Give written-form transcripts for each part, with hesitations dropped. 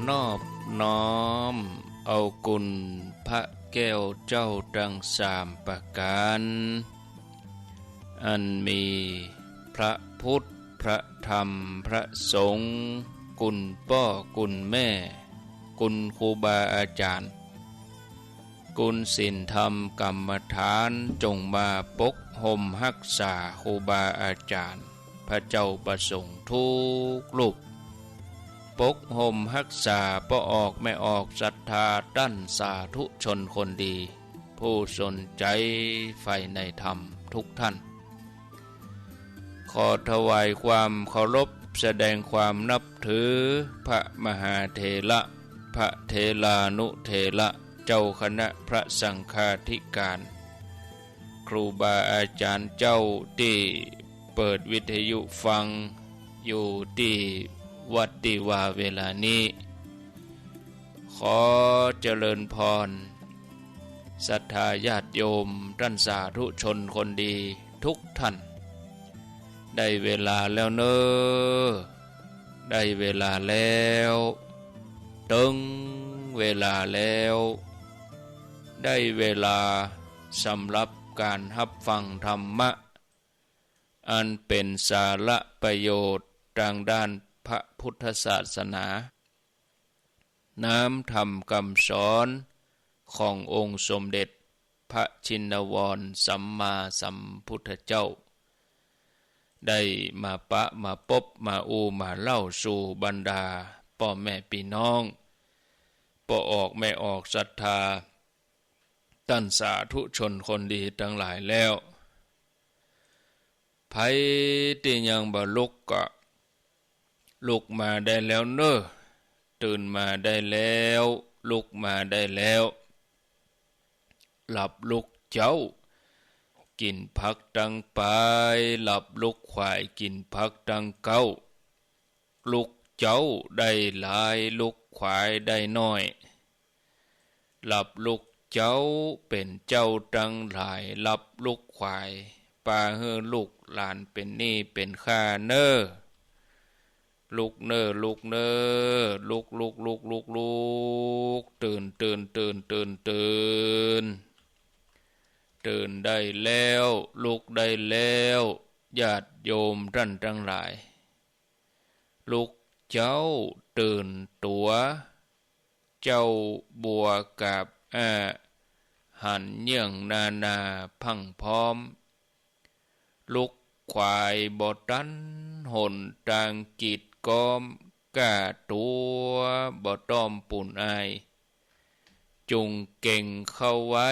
นอบน้อมเอากุลพระแก้วเจ้าดังสามประการอันมีพระพุทธพระธรรมพระสงฆ์กุลพ่อกุลแม่กุลครูบาอาจารย์กุลศีลธรรมกรรมฐานจงมาปกห่มรักษาครูบาอาจารย์พระเจ้าประสงค์ทุกรูปปกห่มรักษาป้อออกไม่ออกศรัทธาด้านสาธุชนคนดีผู้สนใจใฝ่ในธรรมทุกท่านขอถวายความเคารพแสดงความนับถือพระมหาเถระพระเถรานุเถระเจ้าคณะพระสังฆาธิการครูบาอาจารย์เจ้าที่เปิดวิทยุฟังอยู่ที่วัดที่ว่าเวลานี้ขอเจริญพรศรัทธาญาติโยมท่านสาธุชนคนดีทุกท่านได้เวลาแล้วเนอได้เวลาแล้วตึงเวลาแล้วได้เวลาสำหรับการรับฟังธรรมะอันเป็นสาระประโยชน์ทางด้านพระพุทธศาสนาน้ำธรรมคำสอนขององค์สมเด็จพระชินวรสัมมาสัมพุทธเจ้าได้มาปะมาพบมามาเล่าสู่บรรดาพ่อแม่พี่น้องป่อออกไม่ออกศรัทธาท่านสาธุชนคนดีทั้งหลายแล้วไผที่ยังบ่ลุกก็ลุกมาได้แล้วเนอะตื่นมาได้แล้วลุกมาได้แล้วหลับลุกเจ้ากินผักดังไปหลับลุกควายกินผักดังเก้าลุกเจ้าได้หลายลุกควายได้น้อยหลับลุกเจ้าเป็นเจ้าดังหลายหลับลุกควายปาเฮือลูกหลานเป็นนี่เป็นข้าเนอลุกเนอลุกเนอลุกลุกลุกลุกลุกตื่นตื่นตื่นตื่นตื่นตื่นได้แล้วลุกได้แล้วญาติโยมท่านทั้งหลายลุกเจ้าตื่นตัวเจ้าบัวกับหันเยี่ยงนาพังพร้อมลุกควายบ่ตันหนทางกีดกอมกะตัวบ่ต้อมปุ่นอายจุงเก่งเข้าไว้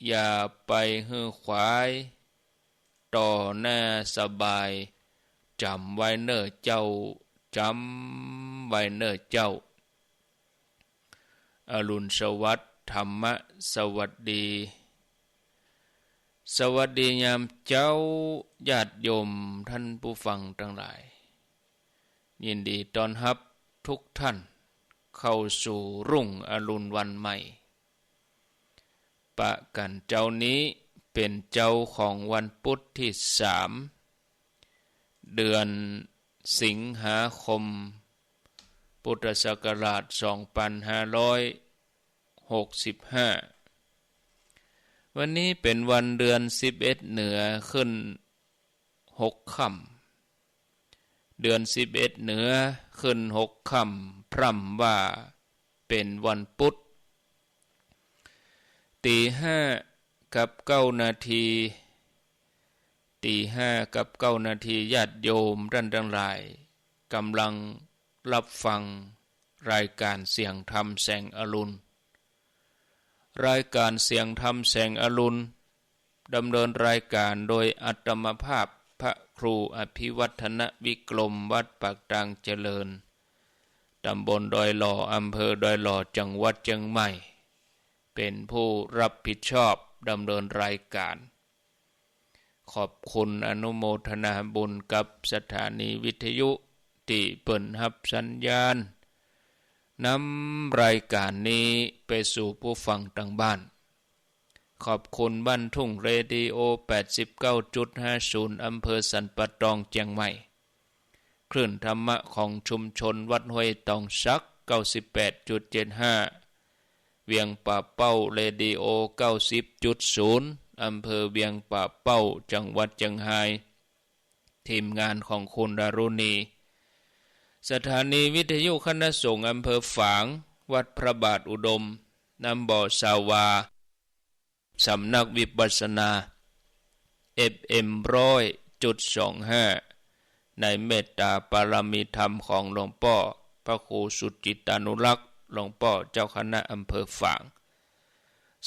อย่าไปฮือควายต่อหน้าสบายจำไว้เน้อเจ้าจำไว้เน้อเจ้าอรุณสวัสดิ์ธรรมะสวัสดีสวัสดียามเจ้าญาติโยมท่านผู้ฟังทั้งหลายยินดีต้อนรับทุกท่านเข้าสู่รุ่งอรุณวันใหม่ปะกันเจ้านี้เป็นเจ้าของวันพุธที่3เดือนสิงหาคมพุทธศักราช2565วันนี้เป็นวันเดือน11เหนือขึ้น6ค่ำเดือน11เหนือขึ้น6ค่ำพร่ำว่าเป็นวันพุธตี5กับ9นาทีตี5กับ9นาทีญาติโยมท่านทั้งหลายกำลังรับฟังรายการเสียงธรรมแสงอรุณรายการเสียงธรรมแสงอรุณดำเนินรายการโดยอัตมภาพพระครูอภิวัฒนวิกรมวัดปากตางเจริญตำบลดอยหล่ออำเภอดอยหล่อจังหวัดเชียงใหม่เป็นผู้รับผิดชอบดำเนินรายการขอบคุณอนุโมทนาบุญกับสถานีวิทยุที่เปิ่นรับสัญญาณนำรายการนี้ไปสู่ผู้ฟังทางบ้านขอบคุณบ้านทุ่งเรดิโอ 89.50 อำเภอสันปะตองเชียงใหม่คลื่นธรรมะของชุมชนวัดห้วยตองซัก 98.75 เวียงป่าเป้าเรดิโอ 90.0 อำเภอเวียงป่าเป้าจังหวัดเชียงรายทีมงานของคุณดารุณีสถานีวิทยุคณะสงฆ์อำเภอฝางวัดพระบาทอุดมน้ำบ่อสาวาสำนักวิปัสสนา FM 100.25 ในเมตตาปารมีธรรมของหลวงพ่อพระครูสุจิตานุรักษ์หลวงพ่อเจ้าคณะอำเภอฝาง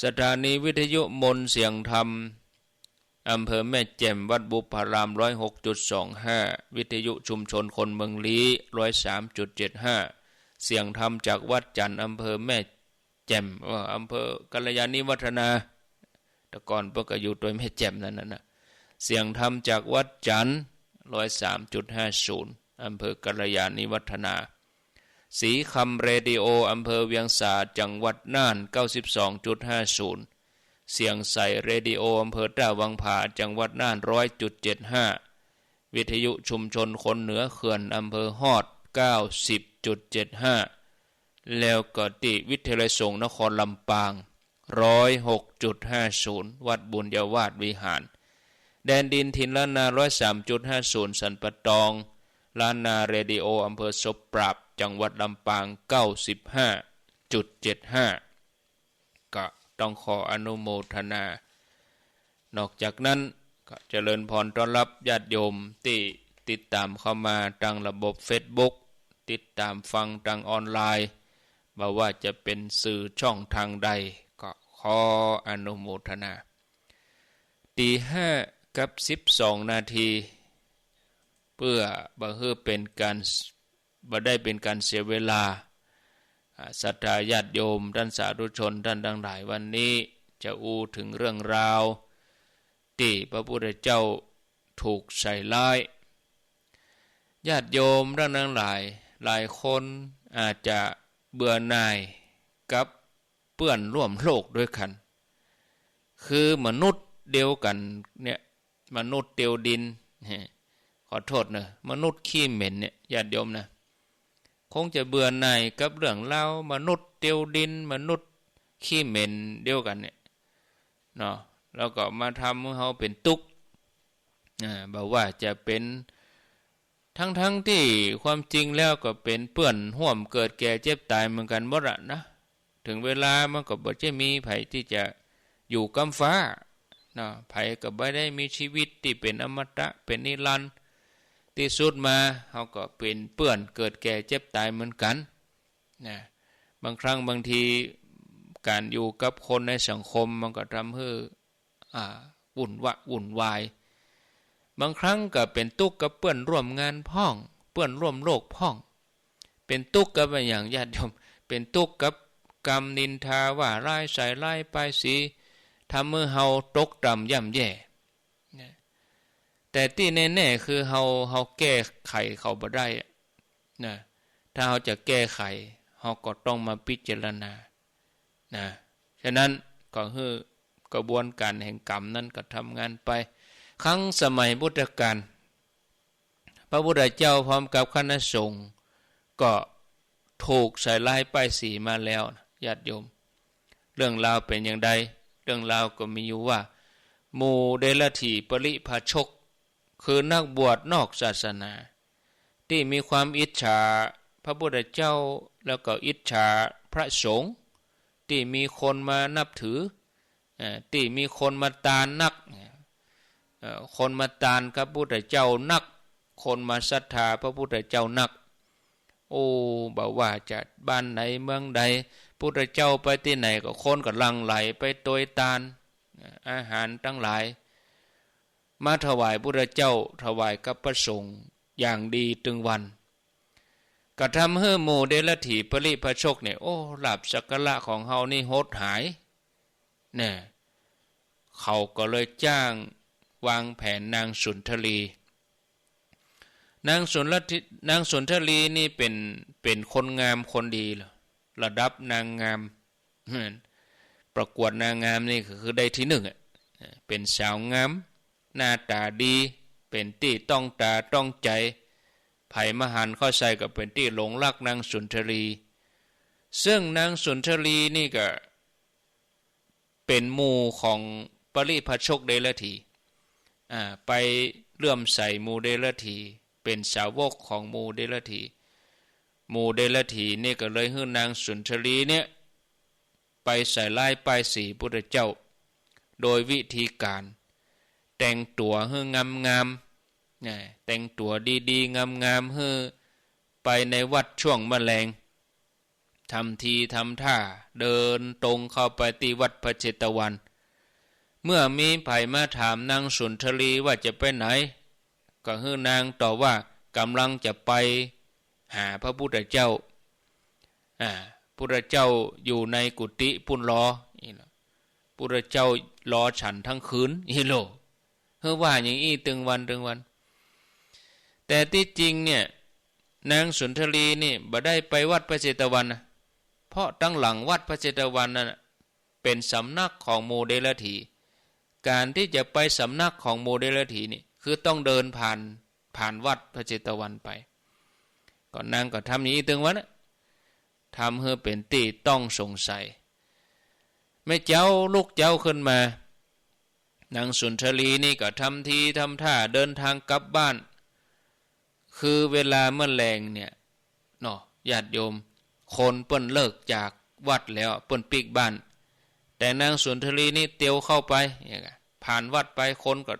สถานีวิทยุมนต์เสียงธรรมอำเภอแม่แจ่มวัดบุพาราม 106.25 วิทยุชุมชนคนเมืองลี้ 103.75 เสียงธรรมจากวัดจันทร์อำเภอแม่แจ่มอำเภอกัลยาณิวัฒนาแต่ก่อนเพิ่นก็อยู่ตัวแม่แจ่มนั่นน่ะเสียงธรรมจากวัดจันทร์ 103.50 อำเภอกัลยาณิวัฒนาสีคำเรดิโออำเภอเวียงสาจังหวัดน่าน 92.50 เสียงใสเรดิโออำเภอท่าวังผาจังหวัดน่าน 100.75 วิทยุชุมชนคนเหนือเขื่อนอำเภอฮอด 90.75 แล้วก็ที่วิทยาลัยสงฆ์นครลำปาง 106.50 วัดบุญญาวาสวิหารแดนดินถิ่นล้านนา 103.50 สันปะตองล้านนาเรดิโออำเภอศพปราบจังหวัดลำปาง 95.75 ก็ต้องขออนุโมทนานอกจากนั้นก็เจริญพรต้อนรับญาติโยมที่ติดตามเข้ามาทางระบบ Facebook ติดตามฟังทางออนไลน์บ่ว่าจะเป็นสื่อช่องทางใดก็ขออนุโมทนาตี5:12 นาทีเพื่อบ่ให้เป็นการบ่ได้เป็นการเสียเวลาศรัทธาญาติโยมท่านสาธุชนท่านทั้งหลายวันนี้จะอู้ถึงเรื่องราวที่พระพุทธเจ้าถูกใส่ร้ายญาติโยมท่านทั้งหลายหลายคนอาจจะเบื่อหน่ายกับเพื่อนร่วมโลกด้วยกันคือมนุษย์เดียวกันเนี่ยมนุษย์เดียวดินขอโทษนะมนุษย์ขี้เหม็นเนี่ยญาติโยมนะคงจะเบื่อหน่ายกับเรื่องเล่ามนุษย์เดียวดินมนุษย์ขี้เหม็นเดียวกันเนี่ยเนาะแล้วก็มาทำให้เขาเป็นทุกข์บอกว่าจะเป็นทั้งที่ความจริงแล้วก็เป็นเปื้อนห่วมเกิดแก่เจ็บตายเหมือนกันหมดอะนะถึงเวลามันก็บ่จะมีไผที่จะอยู่กำฟ้าเนาะไผก็บ่ได้มีชีวิตที่เป็นอมตะเป็นนิรันดร์ที่สุดมาเขาก็เป็นเปื้อนเกิดแก่เจ็บตายเหมือนกันนะบางครั้งบางทีการอยู่กับคนในสังคมมันก็ทำให้วุ่นวายบางครั้งก็เป็นทุกข์กับเพื่อนร่วมงานพ้องเพื่อนร่วมโลกพ้องเป็นทุกข์กับอย่างญาติโยมเป็นทุกข์กับกรรมนินทาว่าร้ายใส่ร้ายป้ายสีทำให้เฮาตกต่ำย่ำแย่แต่ที่แน่ๆคือเฮาแก้ไขเขาบ่ได้นะถ้าเฮาจะแก้ไขเฮาก็ต้องมาพิจารณานะฉะนั้นก็คือกระบวนการแห่งกรรมนั้นก็ทำงานไปครั้งสมัยพุทธกาลพระพุทธเจ้าพร้อมกับคณะสงฆ์ก็ถูกใส่ร้ายป้ายสีมาแล้วญาติโยมเรื่องราวเป็นอย่างไรเรื่องราวก็มีอยู่ว่าหมู่เดรัจฉีปริภาชกคือนักบวชนอกศาสนาที่มีความอิจฉาพระพุทธเจ้าแล้วก็อิจฉาพระสงฆ์ที่มีคนมานับถือที่มีคนมาตานนักคนมาตานพระพุทธเจ้านักคนมาศรัทธาพระพุทธเจ้านักโอ้บอกว่าจะบ้านไหนเมืองใดพุทธเจ้าไปที่ไหนก็คนก็ลังไหลไปโดยตานอาหารทั้งหลายมาถวายพุทธเจ้าถวายกับพระสงฆ์อย่างดีถึงวันก็ทำให้หมู่เดรัจฉีปริภาชกเนี่ยโอ้ลาภสักการะของเฮานี่หดหายเนี่ยเขาก็เลยจ้างวางแผนนางสุนทรีนางสุนทรีนี่เป็นคนงามคนดีระดับนางงามประกวดนางงามนี่คือได้ที่หนึ่งเป็นสาวงามหน้าตาดีเป็นที่ต้องตาต้องใจไผ่มหันต์เข้าใส่ก็เป็นที่หลงรักนางสุนทรี ซึ่งนางสุนทรีนี่ก็เป็นหมู่ของปริพชกเดลถีไปเลื่อมใสหมู่เดลถีเป็นสาวกของหมู่เดลถีหมู่เดลถีนี่ก็เลยให้นางสุนทรีเนี่ยไปใส่ลายป้ายสีพุทธเจ้าโดยวิธีการแต่งตัวให้งามๆแต่งตัวดีๆงามๆให้ไปในวัดช่วงแมลงทำทีทำท่าเดินตรงเข้าไปที่วัดพระเจตวันเมื่อมีไผมาถามนางสุนทรีว่าจะไปไหนก็ให้นางตอบว่ากำลังจะไปหาพระพุทธเจ้าพุทธเจ้าอยู่ในกุฏิปุ่นรอพุทธเจ้ารอฉันทั้งคืนโลเฮ้ว่าอย่างนี้ตึงวันแต่ที่จริงเนี่ยนางสุนทรีนี่บ่ได้ไปวัดพระเจตวันนะเพราะตั้งหลังวัดพระเจตวันนั้นเป็นสำนักของโมเดลถีการที่จะไปสำนักของโมเดลถีนี่คือต้องเดินผ่านวัดพระเจตวันไปก่อนนางก็ทำอย่างนี้ตึงวันนะทำให้เป็นตีต้องสงสัยแม่เจ้าลูกเจ้าขึ้นมานางสุนทรีนี่ก็ทำทีทำท่าเดินทางกลับบ้านคือเวลาเมื่อแรงเนี่ยเนาะญาติโยมคนเปิ้นเลิกจากวัดแล้วเปิ้นปิกบ้านแต่นางสุนทรีนี่เตียวเข้าไปผ่านวัดไปคนก็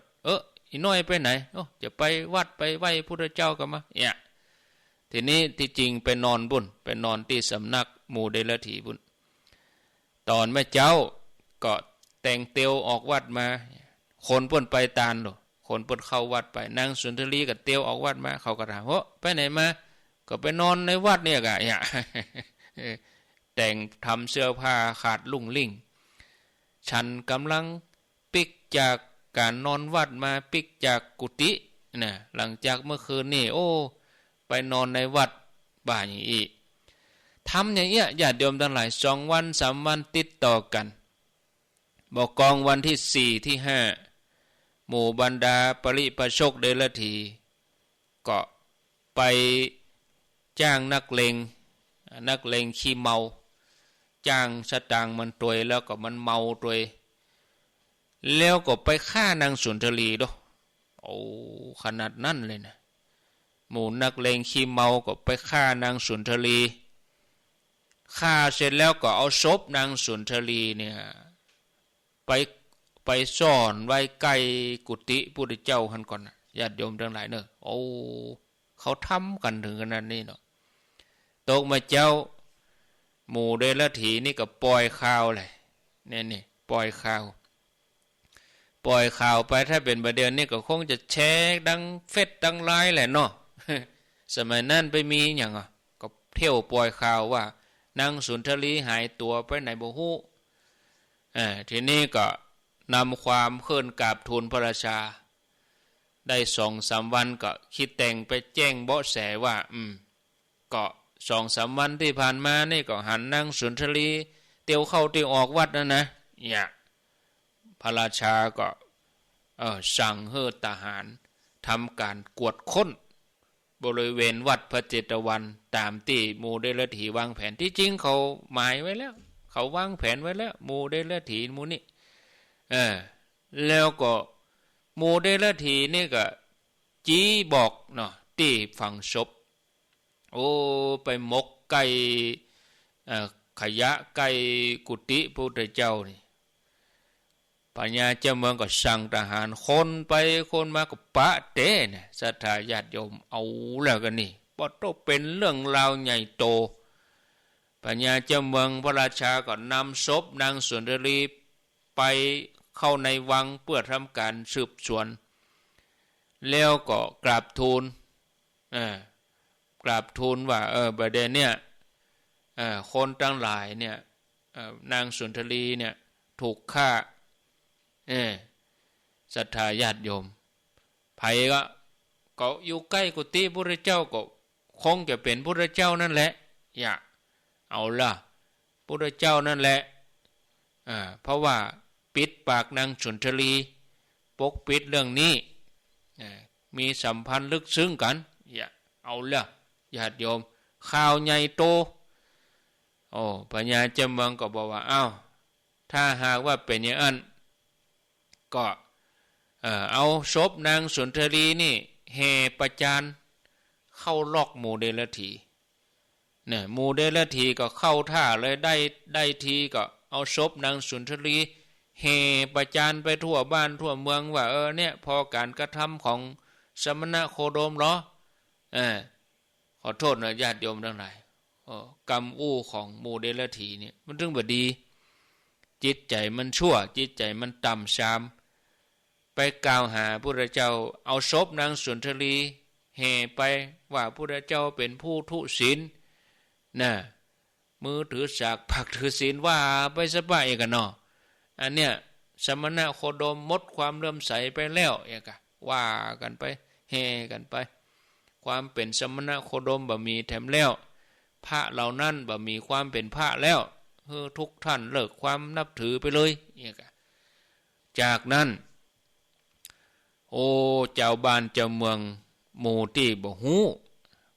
อีน้อยไปไหนจะไปวัดไปไหว้พุทธเจ้ากันมาทีนี้ที่จริงไปนอนบุญไปนอนที่สำนักหมู่เดลถีบุญตอนแม่เจ้าก็แต่งเตียวออกวัดมาคนเปิ้นไปตานหรอคนเปิ้นเข้าวัดไปนางสุนทรีก็เตียวออกวัดมาเขาก็ถามไปไหนมาก็ไปนอนในวัดเนี่ยกะแต่งทำเสื้อผ้าขาดลุ่งลิ่งฉันกำลังปิกจากการนอนวัดมาปิกจากกุฏินะหลังจากเมื่อคืนนี่ไปนอนในวัดบ่าอย่างนี้ทำอย่างเงี้ยญาติโยมทั้งหลาย2 วัน 3 วันติดต่อกันบอกกองวันที่4ที่5หมู่บรรดาปริพชกเดลถีก็ไปจ้างนักเลงขี้เมาจ้างสตางค์มันตวยแล้วก็มันเมาตวยแล้วก็ไปฆ่านางสุนทรีด้วยขนาดนั้นเลยนะหมู่นักเลงขี้เมาก็ไปฆ่านางสุนทรีฆ่าเสร็จแล้วก็เอาศพนางสุนทรีเนี่ยไปซ่อนไว้ใกล้กุฏิพุทธเจ้าหันก่อนญาติโยมทั้งหลายเนอะเขาทำกันถึงขนาดนี้เนาะตกมาเจ้าหมู่เดลถีนี่ก็ปล่อยข่าวเลยนี่ปล่อยข่าวไปถ้าเป็นประเด็นนี่ก็คงจะแชร์ดังเฟซดังไลน์แหละเนาะ สมัยนั้นไปมีอย่างก็เที่ยวปล่อยข่าวว่านางสุนทรีหายตัวไปไหนบ่ฮู้ทีนี้ก็นำความเคลื่อนกราบทูลพระราชาได้2-3 วันก็คิดแต่งไปแจ้งเบาะแสว่าก็2-3 วันที่ผ่านมานี่ก็หันนางสุนทรีเตียวเข้าเตียวออกวัดนะพระราชาก็สั่งให้ทหารทำการกวดค้นบริเวณวัดพระเจตวันตามที่หมู่เดลถีวางแผนที่จริงเขาหมายไว้แล้วเขาวางแผนไว้แล้วหมู่เดลถีหมู่นี้แล้วก็หมู่เดลถีนี่ก็จี้บอกเนาะที่ฝังศพไปมกไก่ขยะไก่กุฏิพระพุทธเจ้านี่ปัญญาเจ้าเมืองก็สั่งทหารคนไปคนมาก็ปะเต้เนี่ยศรัทธาญาติโยมเอาแล้วกันนี่บ่ต้องเป็นเรื่องราวใหญ่โตปัญญาเจ้าเมืองพระราชาก็นำศพนางสุนทรีไปเข้าในวังเพื่อทำการสืบสวนแล้วก็กราบทูลว่าประเด็นเนี่ยคนทั้งหลายเนี่ยนางสุนทรีเนี่ยถูกฆ่าศรัทธาญาติโยมไผก็อยู่ใกล้กุฏิพระเจ้าก็คงจะเป็นพระเจ้านั่นแหละเอาล่ะพระเจ้านั่นแหละเพราะว่าปิดปากนางสุนทรีปกปิดเรื่องนี้มีสัมพันธ์ลึกซึ้งกันเอาล่ะญาติโยมข่าวใหญ่โต โอ้พญาเจ้าเมืองก็บอกว่าอ้าวถ้าหากว่าเป็นอย่างนั้นก็เอาศพนางสุนทรีนี่แห่ประจานเข้าลอกหมู่เดลทีเนี่ยหมู่เดลทีก็เข้าท่าเลยได้ทีก็เอาศพนางสุนทรีแห่ประจานไปทั่วบ้านทั่วเมืองว่าเนี่ยพอการกระทำของสมณะโคดมเหรอขอโทษนะญาติโยมทั้งหลายกรรมอู้ของหมู่เดลทีเนี่ยมันถึงบ่ดีจิตใจมันชั่วจิตใจมันต่ำทรามไปกล่าวหาพระเจ้าเอาศพนางสุนทรีแห่ไปว่าพระเจ้าเป็นผู้ทุศีลนะมือถือสากผักถือศีลว่าไปสบายกันเนาะอันเนี้ยสมณะโคดมหมดความเลื่อมใสไปแล้วเอกะว่ากันไปแห่กันไปความเป็นสมณะโคดมบ่มีแถมแล้วพระเหล่านั้นบ่มีความเป็นพระแล้วทุกท่านเลิกความนับถือไปเลยเอกะจากนั้นโอ้เจ้าบ้านเจ้าเมืองหมู่ที่บ่ฮู้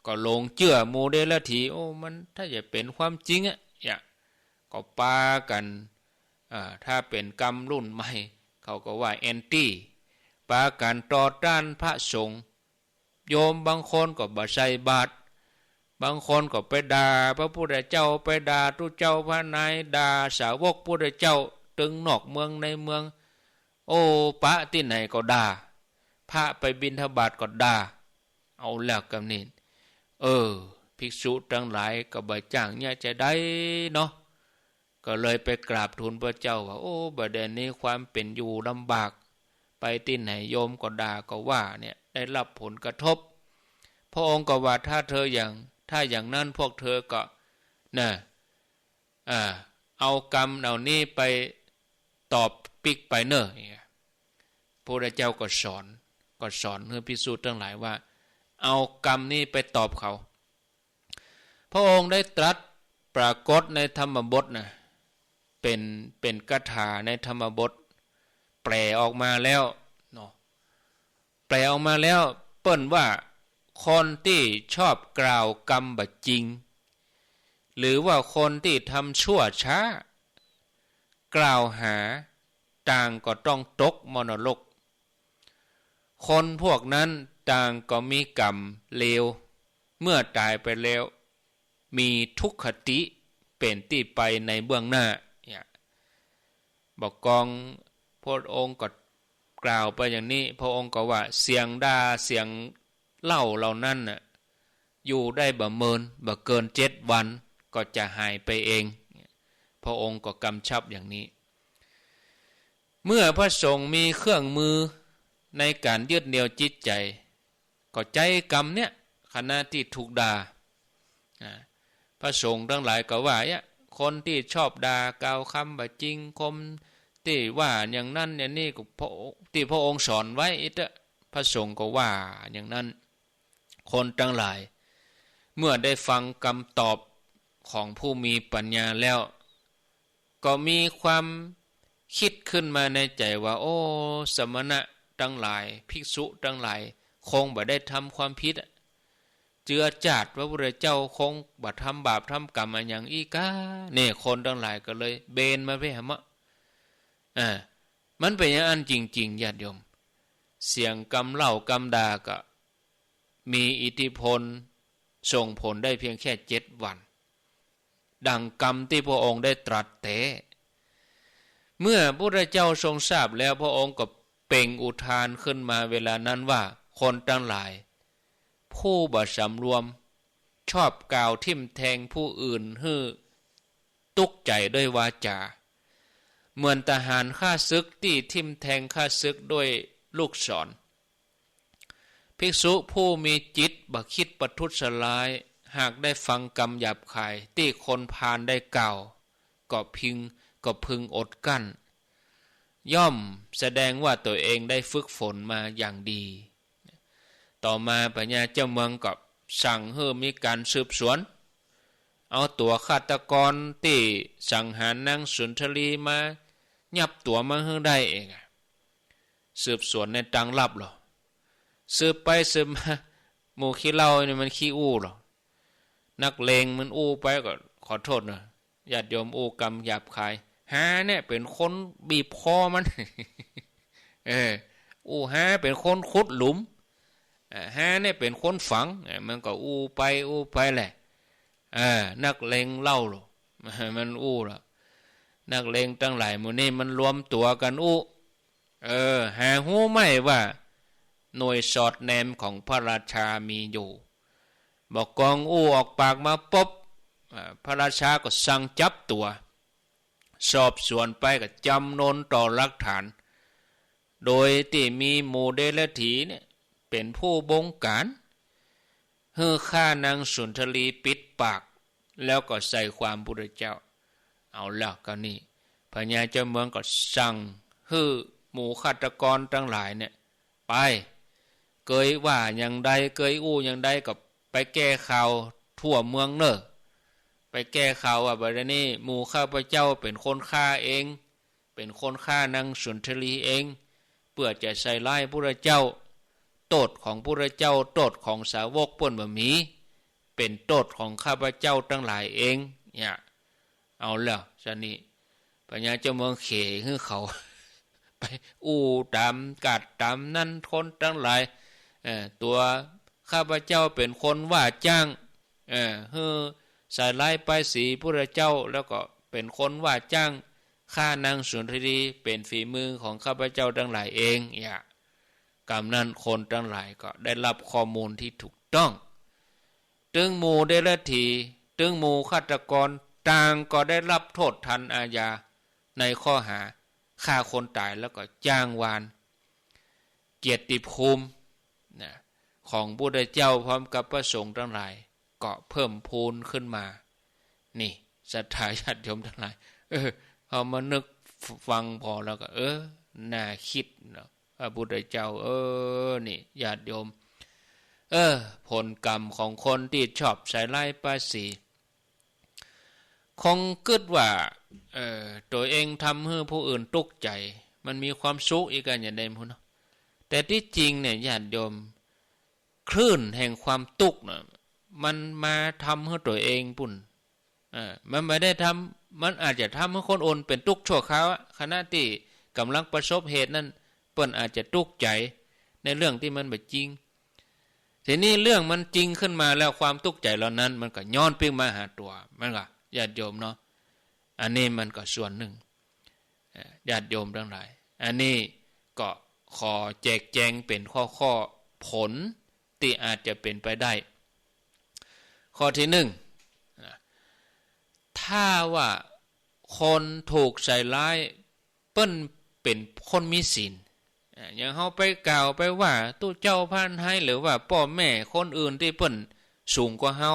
ก็ลงเชื่อหมู่เดลทีโอ้มันถ้าจะเป็นความจริงอ่ะก็ปากันถ้าเป็นกรรมรุ่นใหม่เขาก็ว่าแอนตี้ปากันต่อต้านพระสงฆ์โยมบางคนก็บ่ใส่บาตรบางคนก็ไปด่าพระพุทธเจ้าไปด่าทุเจ้าพระนายด่าสาวกพุทธเจ้าตึงนอกเมืองในเมืองโอ้พระที่ไหนก็ด่าพระไปบิณฑบาตก็ด่าเอาแล้วกำนี้ภิกษุทั้งหลายก็บ่จ้างเนี่ยจะได้เนาะก็เลยไปกราบทูลพระเจ้าว่าโอ้บัดเดี๋ยวนี้ความเป็นอยู่ลำบากไปที่ไหนโยมก็ด่าก็ว่าเนี่ยได้รับผลกระทบพระองค์ก็ว่าถ้าอย่างนั้นพวกเธอก็นะเอากรรมเหล่านี้ไปตอบปิกไปเนอะพระเจ้าก็สอนให้ภิกษุทั้งหลายว่าเอากรรมนี้ไปตอบเขาพระองค์ได้ตรัสปรากฏในธรรมบทนะเป็นคาถาในธรรมบทแปลออกมาแล้วเนาะแปลออกมาแล้วเปิ้นว่าคนที่ชอบกล่าวกรรมบ่จริงหรือว่าคนที่ทำชั่วช้ากล่าวหาต่างก็ต้องตกมรณกคนพวกนั้นต่างก็มีกรรมเลวเมื่อตายไปแล้วมีทุกขติเป็นที่ไปในเบื้องหน้าบอกกองพระองค์ก็กล่าวไปอย่างนี้พระองค์ก็ว่าเสียงด่าเสียงเล่าเหล่านั้นน่ะอยู่ได้บ่เมินบ่เกิน7 วันก็จะหายไปเองพระองค์ก็กำชับอย่างนี้เมื่อพระสงฆ์มีเครื่องมือในการยึดเหนี่ยวจิตใจก็ใจกรรมเนี่ยขณะที่ถูกด่าพระสงฆ์ทั้งหลายก็ว่าคนที่ชอบด่ากล่าวคำบ่จริงคมที่ว่าอย่างนั้นอย่างนี้ก็ที่พระองค์สอนไว้พระสงฆ์ก็ว่าอย่างนั้นคนทั้งหลายเมื่อได้ฟังคำตอบของผู้มีปัญญาแล้วก็มีความคิดขึ้นมาในใจว่าโอ้สมณะทั้งหลายภิกษุทั้งหลายคงบ่ได้ทำความผิดเจือจาดพระพุทธเจ้าคงบ่ทำบาปทำกรรมอันอย่างอีกาเนี่ยคนทั้งหลายก็เลยเบนมาไปหามะมันเป็นอย่างนั้นจริงๆญาติโยมเสียงกำเล่ากำด่าก็มีอิทธิพลส่งผลได้เพียงแค่7 วันดังกรรมที่พระองค์ได้ตรัสแต่เมื่อพระพุทธเจ้าทรงทราบแล้วพระองค์ก็เปล่งอุทานขึ้นมาเวลานั้นว่าคนทั้งหลายผู้บ่สำรวมชอบกล่าวทิ่มแทงผู้อื่นให้ตุกใจด้วยวาจาเหมือนทหารฆ่าศึกที่ทิ่มแทงฆ่าศึกด้วยลูกศรภิกษุผู้มีจิตบ่คิดประทุษร้ายหากได้ฟังกรรมหยาบคายที่คนพาลได้กล่าวก็พึงอดกั้นย่อมแสดงว่าตัวเองได้ฝึกฝนมาอย่างดีต่อมาพญาเจ้าเมืองก็สั่งให้มีการสืบสวนเอาตัวฆาตกรที่สังหารนางสุนทรีมายับตัวมาให้ได้เองสืบสวนในทางลับหรอสืบไปสืบมาหมู่ขี้เหล้านี่มันขี้อู้หรอนักเลงมันอู้ไปก็ขอโทษนะ ญาติโยมอู้กรรมหยาบคายหาเนี่ยเป็นคนบีบคอมัน อู้หาเป็นคนขุดหลุมหาเนี่ยเป็นคนฝังมันก็อู้ไปแหละนักเลงเล่าหรอมันอู้หรอนักเลงตั้งหลายหมู่นี้มันรวมตัวกันอู้หาหู้ไม่ว่าหน่วยสอดแนมของพระราชามีอยู่บอกกองอู้ออกปากมาปุ๊บพระราชาก็สั่งจับตัวสอบสวนไปก็จำนนต่อหลักฐานโดยที่มีหมู่เดรัจฉีเนี่ยเป็นผู้บงการให้ฆ่านางสุนทรีปิดปากแล้วก็ใส่ความพุทธเจ้าเอาแล้วก็นี่พญาเจ้าเมืองก็สั่งให้หมู่ฆาตกรทั้งหลายเนี่ยไปเกยว่าอย่างใดเกยอู้อย่างใดก็ไปแก้ข่าวทั่วเมืองเนอะไปแก้ข่าวว่าบัดนี้หมู่ข้าพเจ้าเป็นคนฆ่าเองเป็นคนฆ่านางสุนทรีเองเพื่อจะใส่ร้ายพระเจ้าโทษของพระเจ้าโทษของสาวกเปิ้นบ่มีเป็นโทษของข้าพเจ้าทั้งหลายเองเนี่ยเอาแล้วซะนี่พญาเจ้าเมืองเขให้เขา ไปอู้ตามกัดตามนั่นคนทั้งหลายตัวข้าพเจ้าเป็นคนว่าจ้างให้ใส่ร้ายป้ายสีพระเจ้าแล้วก็เป็นคนว่าจ้างฆ่านางสุนทรีเป็นฝีมือของข้าพเจ้าทั้งหลายเองอย่ากรรมนั้นคนทั้งหลายก็ได้รับข้อมูลที่ถูกต้องตึงหมู่เดรัจฉีตึงหมู่ฆาตกรต่างก็ได้รับโทษทันอาญาในข้อหาฆ่าคนตายแล้วก็จ้างวานเกียรติภูมิของพระเจ้าพร้อมกับพระสงฆ์ทั้งหลายก็เพิ่มพูนขึ้นมานี่ศรัทธาญาติโยมทั้งหลายเอามานึกฟังพอแล้วก็น่าคิดเนาะพระพุทธเจ้านี่ญาติโยมผลกรรมของคนที่ชอบใส่ร้ายป้ายสีคงคิดว่าตัวเองทำให้ผู้อื่นตกใจมันมีความสุขอีกอย่างใดพุ่นเนาะแต่ที่จริงเนี่ยญาติโยมคลื่นแห่งความทุกข์น่ะมันมาทำให้ตัวเองปุ่นมันไม่ได้ทำมันอาจจะทำให้คนอื่นเป็นทุกข์ชั่วคราวขณะที่กำลังประสบเหตุนั้นเปิ้นอาจจะทุกข์ใจในเรื่องที่มันไม่จริงทีนี้เรื่องมันจริงขึ้นมาแล้วความทุกข์ใจเหล่านั้นมันก็ย้อนไปมาหาตัวมันก็ญาติโยมเนาะอันนี้มันก็ส่วนหนึ่งญาติโยมทั้งหลายอันนี้ก็ขอแจกแจงเป็นข้อผลที่อาจจะเป็นไปได้ข้อที่หนึ่งถ้าว่าคนถูกใส่ร้ายเปิ้นเป็นคนมีศีลอย่างเฮาไปกล่าวไปว่าตู้เจ้าพานให้หรือว่าพ่อแม่คนอื่นที่เปิ้นสูงกว่าเฮา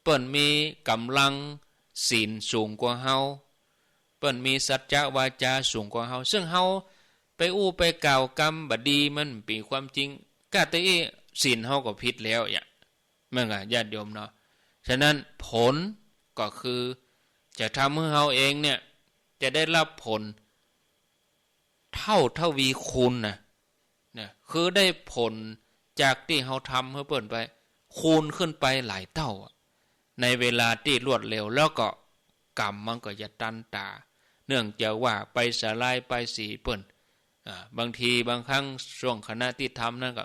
เปิ้นมีกำลังศีลสูงกว่าเฮาเปิ้นมีสัจจะวาจาสูงกว่าเฮาซึ่งเฮาไปอู้ไปกล่าวกรรมบดีมันเป็นความจริงกะแต่ศีลเฮาก็ผิดแล้วมันก็ญาติโยมเนาะฉะนั้นผลก็คือจะทำให้เฮาเองเนี่ยจะได้รับผลเท่าทวีคูณนะคือได้ผลจากที่เฮาทำให้เปิ้นไปคูณขึ้นไปหลายเท่าในเวลาที่รวดเร็วแล้วก็กรรมมันก็จะตันตาเนื่องจากว่าไปสลายไปสีเปิ้นบางทีบางครั้งช่วงขณะที่ทำนั่นก็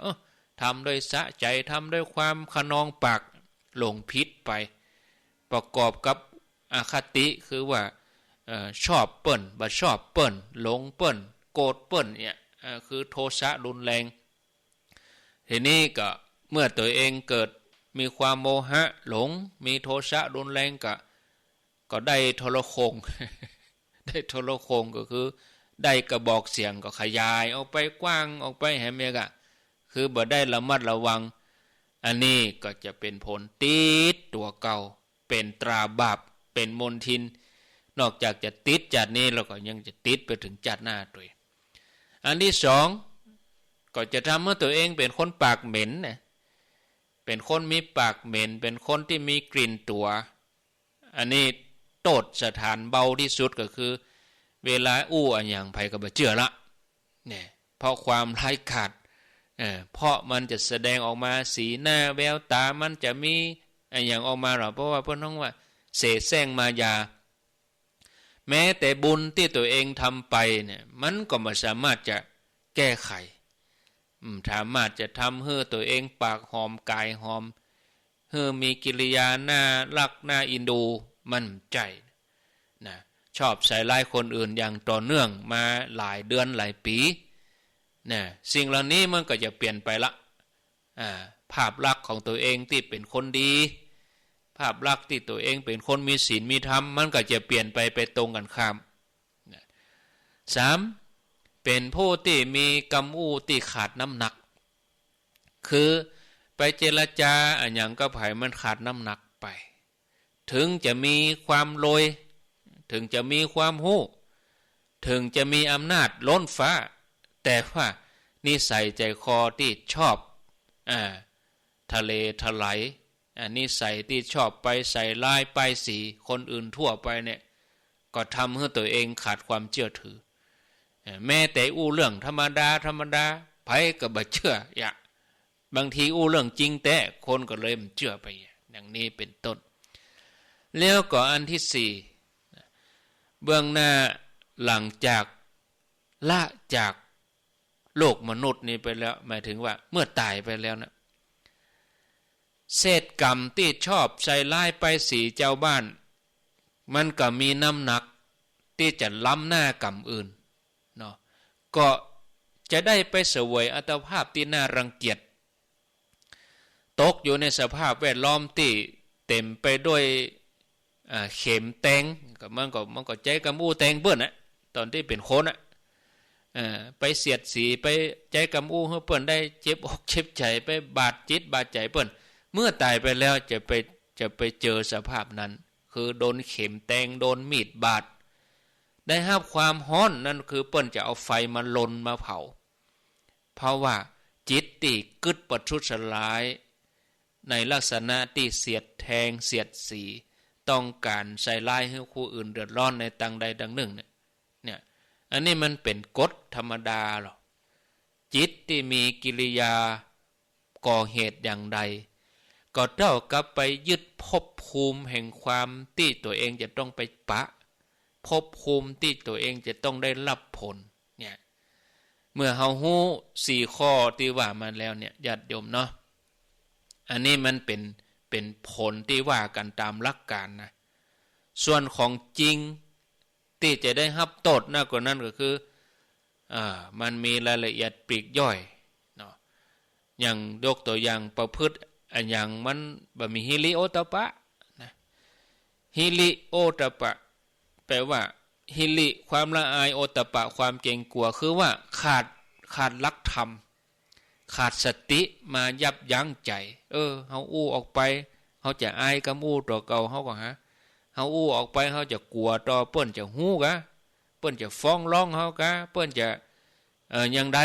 ทำด้วยสะใจทำด้วยความขนองปากหลงพิษไปประกอบกับอคติคือว่าชอบเปิ้นบ่ชอบเปิ้นหลงเปิ้นโกรธเปิ้นเนี่ยคือโทสะรุนแรงทีนี้ก็เมื่อตัวเองเกิดมีความโมหะหลงมีโทสะรุนแรงก็ได้โทรโขง ได้โทรโขงก็คือได้กระบอกเสียงก็ขยายออกไปกว้างออกไปแหมกะคือบ่ได้ระมัดระวังอันนี้ก็จะเป็นผลติดตัวเก่าเป็นตราบาปเป็นมลทินนอกจากจะติดจัดนี้แล้วก็ยังจะติดไปถึงจัดหน้าตัวอันที่สองก็จะทำให้ตัวเองเป็นคนปากเหม็นนะเป็นคนมีปากเหม็นเป็นคนที่มีกลิ่นตัวอันนี้โทษสถานเบาที่สุดก็คือเวลาอู้อันอย่างไผก็บ่เชื่อละเนี่ยเพราะความไร้ขาดเพราะมันจะแสดงออกมาสีหน้าแววตามันจะมีอันอย่างออกมาหรอเพราะว่าเพิ่นต้องว่า เสแสร้งมายาแม้แต่บุญที่ตัวเองทำไปเนี่ยมันก็ไม่สามารถจะแก้ไขสามารถจะทำให้ตัวเองปากหอมกายหอมให้มีกิริยาหน้ารักหน้าอินดูมันใจนะชอบใส่ร้ายคนอื่นอย่างต่อเนื่องมาหลายเดือนหลายปีนะสิ่งเหล่านี้มันก็จะเปลี่ยนไปละภาพลักษณ์ของตัวเองที่เป็นคนดีภาพลักษณ์ที่ตัวเองเป็นคนมีศีลมีธรรมมันก็จะเปลี่ยนไปตรงกันข้าม3เป็นผู้ที่มีกำอู้ที่ขาดน้ำหนักคือไปเจรจาอย่างก็ไผ่มันขาดน้ำหนักไปถึงจะมีความโลยถึงจะมีความหู้ถึงจะมีอำนาจล้นฟ้าแต่ว่านิสัยใจคอที่ชอบทะเลทลายนิสัยที่ชอบไปใส่ร้ายป้ายสีคนอื่นทั่วไปเนี่ยก็ทำให้ตัวเองขาดความเชื่อถือแม้แต่อู้เรื่องธรรมดาไผก็บ่เชื่อบางทีอู้เรื่องจริงแต่คนก็เลยมันเชื่อไปอย่างนี้เป็นต้นแล้วก็อันที่4เบื้องหน้าหลังจากละจากโลกมนุษย์นี้ไปแล้วหมายถึงว่าเมื่อตายไปแล้วนะเศษกรรมที่ชอบใส่ร้ายไปสีเจ้าบ้านมันก็มีน้ำหนักที่จะล้ำหน้ากรรมอื่นเนาะก็จะได้ไปเสวยอัตภาพที่น่ารังเกียจตกอยู่ในสภาพแวดล้อมที่เต็มไปด้วยเข็มแตงมันก็ใจกำอู้แตงเปิ้นนะตอนที่เป็นคนไปเสียดสีไปใจกำอู้ให้เปิ้นได้เจ็บอกเจ็บใจไปบาดจิตบาดใจเปิ้นเมื่อตายไปแล้วจะไปเจอสภาพนั้นคือโดนเข็มแตงโดนมีดบาดได้รับความร้อนนั่นคือเปิ้นจะเอาไฟมาลนมาเผาเพราะว่าจิตที่กึดประทุษร้ายในลักษณะที่เสียดแทงเสียดสีต้องการใส่ร้ายให้ผู้อื่นเดือดร้อนในตังใดดังหนึ่งเนี่ยอันนี้มันเป็นกฎธรรมดาหรอกจิตที่มีกิริยาก่อเหตุอย่างใดก็เท่ากับไปยึดภพภูมิแห่งความที่ตัวเองจะต้องไปปะภพภูมิที่ตัวเองจะต้องได้รับผลเนี่ยเมื่อเฮาฮู้4ข้อที่ว่ามาแล้วเนี่ยญาติโยมเนาะอันนี้มันเป็นผลที่ว่ากันตามหลักการนะส่วนของจริงที่จะได้รับโทษมากกว่านั้นก็คือมันมีรายละเอียดปลีกย่อยเนาะอย่างยกตัวอย่างประพฤติอันอย่างมันบ่มีฮิริโอตปะนะฮิริโอตปะแปลว่าฮิริความละอายโอตปะความเกรงกลัวคือว่าขาดหลักธรรมขาดสติมายับยั้งใจเฮาอู้ออกไปเฮาจะอายกับอู้ต่อเก่าเฮาก็เฮาอู้ออกไปเฮาจะกลัวต่อเปิ้นจะฮู้กะเปิ้นจะฟ้องร้องเฮากะเปิ้นจะอย่างใด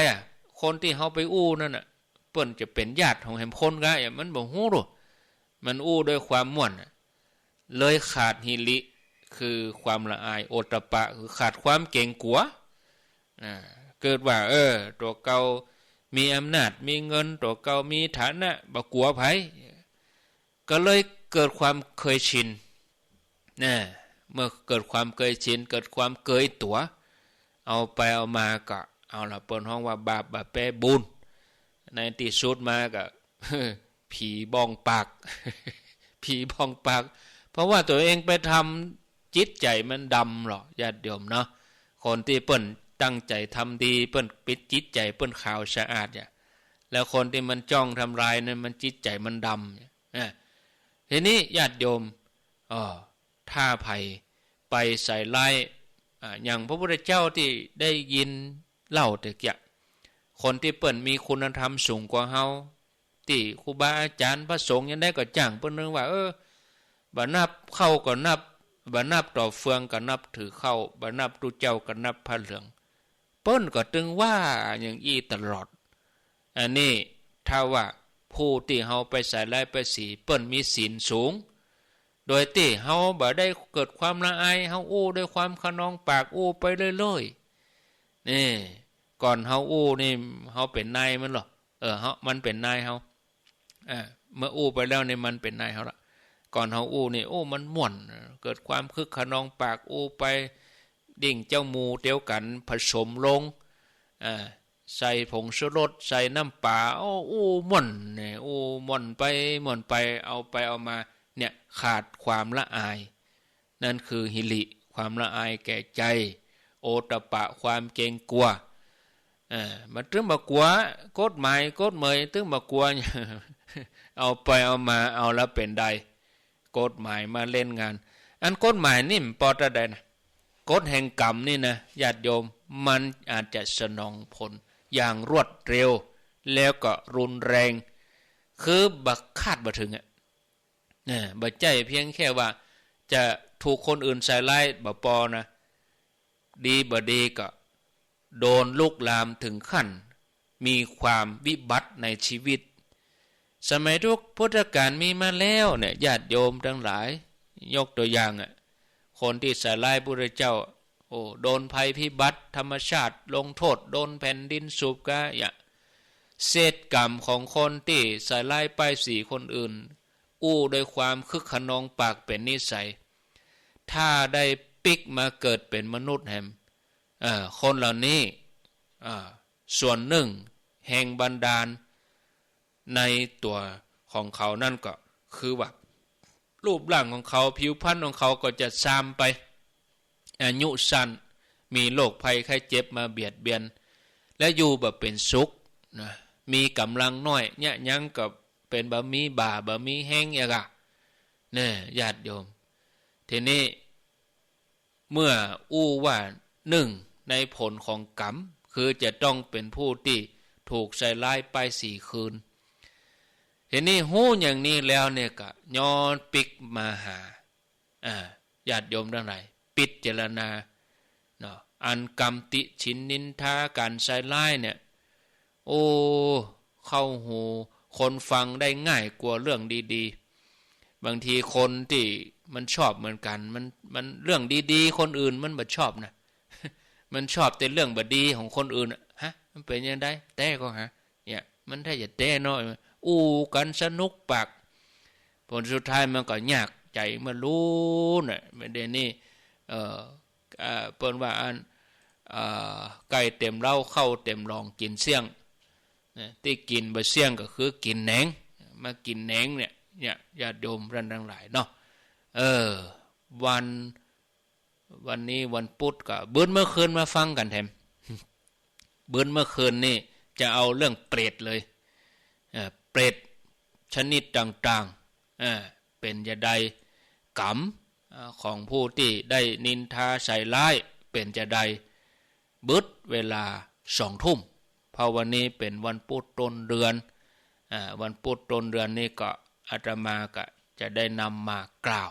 คนที่เฮาไปอู้นั่นน่ะเปิ้นจะเป็นญาติของแห่งคนกะมันบ่ฮู้หรอกมันอู้ด้วยความม่วนเลยขาดหิริคือความละอายโอตตปะคือขาดความเกรงกลัวเกิดว่าตัวเก่ามีอำนาจมีเงินตัวเก่ามีฐานะบ่กลัวไผก็เลยเกิดความเคยชินเมื่อเกิดความเคยชินเกิดความเกยตัวเอาไปเอามาก็เอาละเปิ้นฮ้องว่าบาปบาแปบุญในที่สุดมาก็ผีบ้องปากผีบ้องปากเพราะว่าตัวเองไปทำจิตใจมันดำหรอญาติโยมเนาะคนที่เปิ้นตั้งใจทำดีเปิ้นปิดจิตใจเปิ้นขาวสะอาดแล้วคนที่มันจ้องทำลายนั้นมันจิตใจมันดำทีนี้ญาติโยมถ้าไผไปใส่ร้ายอย่างพระพุทธเจ้าที่ได้ยินเล่าแต่เกี่ยคนที่เปิ้นมีคุณธรรมสูงกว่าเฮาที่ครูบาอาจารย์พระสงฆ์ยังได้ก็จ้างเปิ้นนึงว่าบ่นับเข้าก็นับบ่นับต่อเฟืองก็นับถือเข้าบ่นับตุเจ้าก็นับพระเหลืองเปิ้นก็ตึงว่าอย่างอี้ตลอดอันนี้ถ้าว่าผู้ที่เฮาไปใส่ร้ายไปสีเปิ้นมีศีลสูงโดยที่เฮาบ่ได้เกิดความละอายเฮาอู้ด้วยความขนองปากอู้ไปเรื่อยๆนี่ก่อนเฮาอู้นี่เฮาเป็นนายมันหรอเฮามันเป็นนายเฮาเมื่ออู้ไปแล้วนี่มันเป็นนายเฮาละ ก่อนเฮาอู้นี่โอ้มันม่วนเกิดความคึกขนองปากอู้ไปดิ่งเจ้าหมูเดียวกันผสมลงใส่ผงชูรสใส่น้ำปลาโอ้อู้ม่วนเนี่ยอู้ม่วนไปม่วนไปเอาไปเอามาเนี่ยขาดความละอายนั่นคือหิริความละอายแก่ใจโอตปะความเกรงกลัวมันถึงมากลัวกฎหมายกฎเมยถึงมากลัว เอาไปเอามาเอาแล้วเป็นใดกฎหมายมาเล่นงานอันกฎหมายนี่มันปอดอะไรนะกฎแห่งกรรมนี่นะญาติโยมมันอาจจะสนองผลอย่างรวดเร็วแล้วก็รุนแรงคือบักคาดบ่ถึงบ่ใจเพียงแค่ว่าจะถูกคนอื่นใส่ร้ายบ่ปอนะดีบ่ดีก็โดนลุกลามถึงขั้นมีความวิบัติในชีวิตสมัยทุกพุทธกาลมีมาแล้วเนี่ยญาติโยมทั้งหลายยกตัวอย่างคนที่ใส่ร้ายพระพุทธเจ้าโอ้โดนภัยพิบัติธรรมชาติลงโทษโดนแผ่นดินสูบกะเศษกรรมของคนที่ใส่ร้ายป้ายสีคนอื่นอู้โดยความคึกขนองปากเป็นนิสัยถ้าได้ปิกมาเกิดเป็นมนุษย์แฮมคนเหล่านี้ส่วนหนึ่งแห่งบันดาลในตัวของเขานั่นก็คือว่ารูปร่างของเขาผิวพรรณของเขาก็จะซามไปอายุสั้นมีโรคภัยไข้เจ็บมาเบียดเบียนและอยู่แบบเป็นสุขนะมีกำลังน้อยเนี่ยยังกับเป็นบะมีบ่าบะมีแห้งอย่างเนี่ยญาติโยมทีนี้เมื่ออู้ว่าหนึ่งในผลของกรรมคือจะต้องเป็นผู้ที่ถูกใส่ร้ายไป4 คืนทีนี้หู้อย่างนี้แล้วเนี่ยก็ย้อนปิกมาหาญาติโยมทั้งหลายปิดเจรณาเนาะอันกรรมติฉินนินทาการใส่ร้ายเนี่ยโอ้เข้าหูคนฟังได้ง่ายกว่าเรื่องดีๆบางทีคนที่มันชอบเหมือนกันมันเรื่องดีๆคนอื่นมันบ่ชอบนะมันชอบแต่เรื่องบ่ดีของคนอื่นฮะมันเป็นยังไงแต่ก็เนี่ยมันถ้าจะแต่น้อยอู้กันสนุกปากผลสุดท้ายมันก็ยากใจมันรู้น่ะไม่ได้นี่เปิ้นว่าอันไก่เต็มเหล้าเข้าเต็มรองกินเสี่ยงที่กินบ่เสี่ยงก็คือกินแหนงมากินแหนงเนี่ยญาติโยมท่านทั้งหลายเนาะวันนี้วันพุธก็เบิ้นเมื่อคืนมาฟังกันแถมเบิ้นเมื่อคืนนี่จะเอาเรื่องเปรตเลยเปรตชนิดต่างๆเป็นจะใดกรรมของผู้ที่ได้นินทาใส่ร้ายเป็นจะใดบึดเวลา20 ทุ่มเพราะวันนี้เป็นวันพุธต้นเดือนวันพุธต้นเดือนนี้ก็อาตมาก็จะได้นำมากล่าว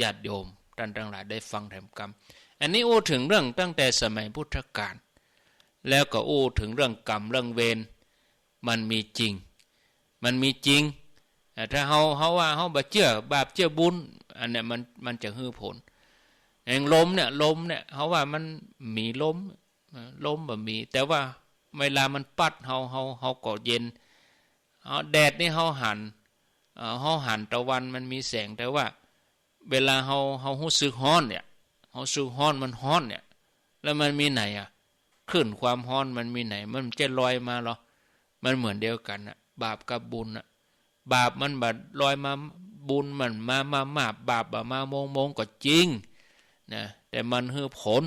ญาติโยมท่านทั้งหลายได้ฟังแถมกรรมอันนี้อู้ถึงเรื่องตั้งแต่สมัยพุทธกาลแล้วก็อู้ถึงเรื่องกรรมเรื่องเวรมันมีจริงถ้าเฮาว่าเฮาบ่เชื่อบาปเชื่อบุญอันเนี้ยมันจะฮื้อผลอย่างลมเนี่ยเฮาว่ามันมีลมบ่มีแต่ว่าเวลามันปัดเฮาก็เย็นแดดนี่เฮาหันตะวันมันมีแสงแต่ว่าเวลาเฮารู้สึกร้อนเนี่ยเฮาสึกร้อนมันร้อนเนี่ยแล้วมันมีไหนขึ้นความร้อนมันมีไหนมันจะลอยมาหรอมันเหมือนเดียวกันบาปกับบุญบาปมันบัดลอยมาบุญมันมาบาปมามงก็จริงนะแต่มันฮื้อผล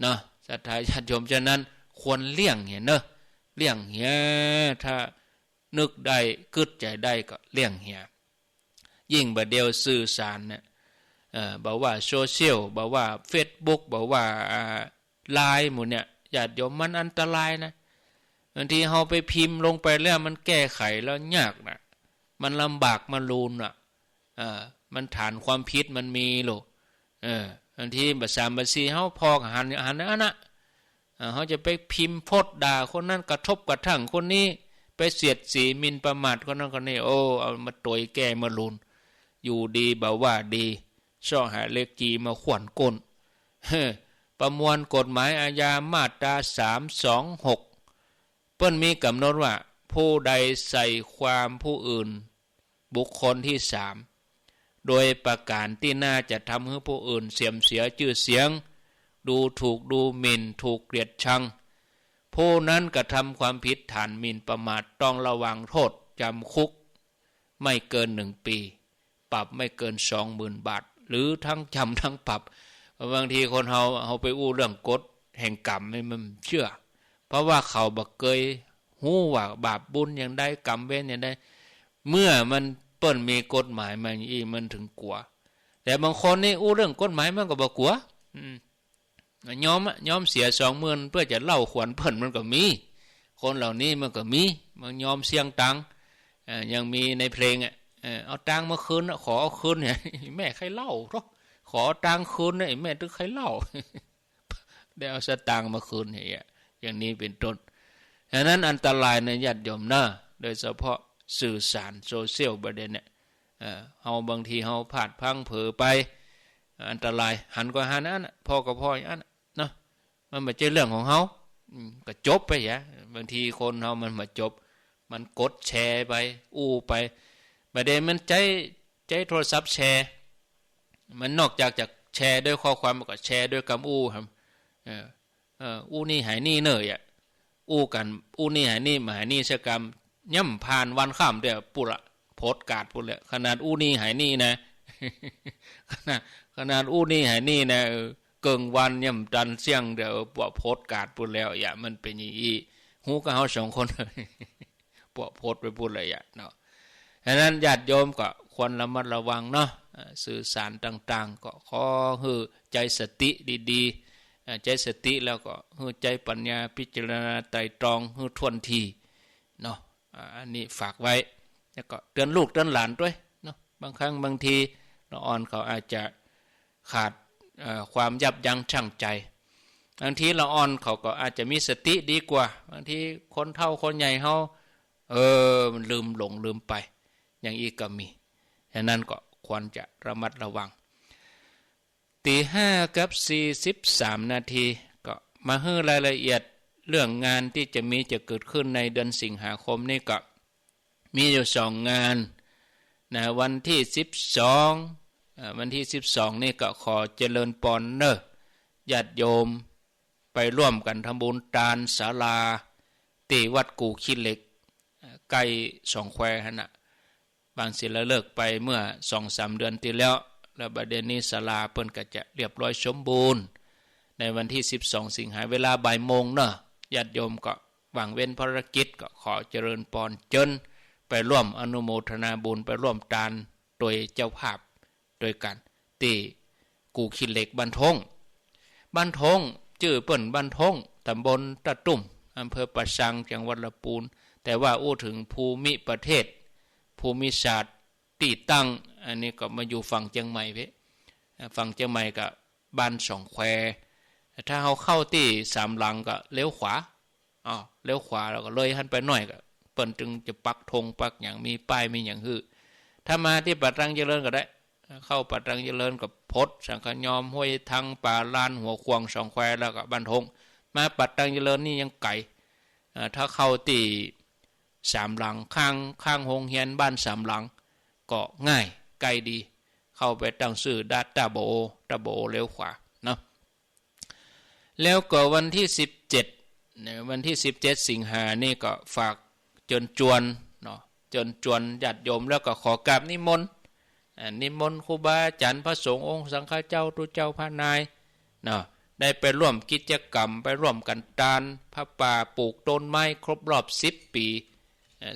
เนาะศรัทธาญาติโยมฉะนั้นควรเลี่ยงเห็นเนอะเลี่ยงเหียถ้านึกได้กึดใจได้ก็เลี่ยงเหียยิ่งบัดเดียวสื่อสารเนี่ยบอกว่าโซเชียลบอกว่า Facebook บอกว่าไลน์หมู่เนี่ยญาติโยมมันอันตรายนะบางทีเฮาไปพิมพ์ลงไปแล้วมันแก้ไขแล้วยากนะมันลำบากมันลูนมันฐานความผิดมันมีโลบางทีบัด3บัด4เฮาพอกหันนั่นน่ะเฮาจะไปพิมพ์โพสต์ด่าคนนั้นกระทบกระทั่งคนนี้ไปเสียดสีหมิ่นประมาทคนนั้นคนนี้โอ้เอามาตวยแก้มาลูนอยู่ดีบ่ว่าดีซ่อหาเลขจีมาขวนก้นประมวลกฎหมายอาญามาตรา326เปิ้นมีกำหนดว่าผู้ใดใส่ความผู้อื่นบุคคลที่ โดยประการที่น่าจะทำให้ผู้อื่นเสื่อมเสียชื่อเสียงดูถูกดูหมิ่นถูกเกลียดชังผู้นั้นกระทำความผิดฐานหมิ่นประมาทต้องระวังโทษจำคุกไม่เกิน1 ปีปรับไม่เกิน20,000 บาทหรือทั้งจำทั้งปรับบางทีคนเขาไปอู้เรื่องกฎแห่งกรรมไม่มันเชื่อเพราะว่าเขาบักเกยหู้ว่าบาปบุญอย่างใดกรรมเวรอย่างใดเมื่อมันเปิ้นมีกฎหมายมาอย่างนี้มันถึงกลัวแต่บางคนนี่อู้เรื่องกฎหมายมันก็บ่กลัวยอมเสีย20,000เพื่อจะเล่าขวัญเพิ่นมันก็มีคนเหล่านี้มันก็มีมันยอมเสี่ยงตังยังมีในเพลงเอาตังมาคืนขอเอาคืนเนี่ยแม่ใครเล่าหรอขอตังคืนเนี่ยแม่ตึกใครเล่าได้เอาสตางค์มาคืนเนี่ยอย่างนี้เป็นต้นฉะนั้นอันตรายในญาติโยมนะโดยเฉพาะสื่อสารโซเชียลประเด็นเนี่ยเฮาบางทีเฮาพลาดพลั้งเผลอไปอันตรายหันก็หันอันพ่อก็พ่ออันเนาะมันไม่ใช่เรื่องของเฮาก็จบไปอย่าบางทีคนเฮามันมาจบมันกดแชร์ไปอู้ไปประเด็นมันใจโทรศัพท์แชร์มันนอกจากแชร์ด้วยข้อความก็แชร์ด้วยคำอู้ครับอู้นี่หายนี่เนยอู้กันอู้นี่หายนี่มาหายนี่เสกรรมย่ำผ่านวันข้ามเดียวปุระโพสการ์ดปุระขนาดอู้นี่หายนี่นะขนาดอู้นี่หายนี่นะเกิงวันย่ำจันเสี่ยงเดี๋ยวปวดโพสการ์ดปุระแล้วอย่ามันเป็นอย่างนี้หูกับเขา2 คนปวดโพสไปปุระอย่าเนาะฉะนั้นญาติโยมก็ควรระมัดระวังเนาะสื่อสารต่างๆก็ขอให้ใจสติดีๆใจสติแล้วก็ให้ใจปัญญาพิจารณาไตร่ตรองให้ทวนทีเนาะอันนี้ฝากไว้แล้วก็เตือนลูกเตือนหลานด้วยเนาะบางครั้งบางทีละอ่อนเขาอาจจะขาดความยับยั้งชั่งใจบางทีละอ่อนเขาก็อาจจะมีสติดีกว่าบางทีคนเฒ่าคนใหญ่เขามันลืมหลงลืมไปอย่างอีกก็มีฉะนั้นก็ควรจะระมัดระวัง 5:43 นาทีก็มาให้รายละเอียดเรื่องงานที่จะเกิดขึ้นในเดือนสิงหาคมนี่ก็มีอยู่2 งานนะวันที่12นี่ก็ขอเจริญพรเนอะญาติโยมไปร่วมกันทำบุญทานศาลาที่วัดกู่ขี้เหล็กใกล้2 แควหั่นน่ะบางศิลาเลิกไปเมื่อ 2-3 เดือนที่แล้วบัดเดี๋ยวนี้ศาลาเพิ่นก็จะเรียบร้อยสมบูรณ์ในวันที่12 สิงหาเวลาบ่ายโมงเนาะญาติโยมก็หวังเว้นภารกิจก็ขอเจริญพรเจิญไปร่วมอนุโมทนาบุญไปร่วมทานโดยเจ้าภาพโดยกันที่กู่ขี้เหล็กบ้านทงชื่อเปิ้นบ้านทงตำบลตะตุ่มอำเภอปะสังจังหวัดลำพูนแต่ว่าอู้ถึงภูมิประเทศภูมิศาสตร์ที่ตั้งอันนี้ก็มาอยู่ฝั่งเชียงใหม่ฝั่งเชียงใหม่ก็บ้าน2 แควถ้าเขาเข้าที่3 หลังก็เลี้ยวขวาเลี้ยวขวาแล้วก็เลยหันไปหน่อยก็เปิ้นจึงจะปักธงปักอย่างมีป้ายมีอย่างฮือถ้ามาที่ปัตตังเจริญก็ได้เข้าปัตตังเจริญกับพดสังฆยอมห้วยทังป่าลานหัวควง2 แควแล้วก็บ้านทงมาปัตตังเจริญนี่ยังไกลถ้าเข้าที่3 หลังข้างโรงเรียนบ้าน3 หลังก็ง่ายไกลดีเข้าไปตั้งชื่อดัตตาโบเลี้ยวขวาเนาะแล้วก็วันที่17สิงหานี่ก็ฝากจวนเนาะจวนญาติโยมแล้วก็ขอกราบนิมนต์ครูบาอาจารย์พระสงฆ์องค์สังฆเจ้าตุเจ้าพระนายเนาะได้ไปร่วมกิจกรรมไปร่วมกันทานพระป่าปลูกต้นไม้ครบรอบ10 ปี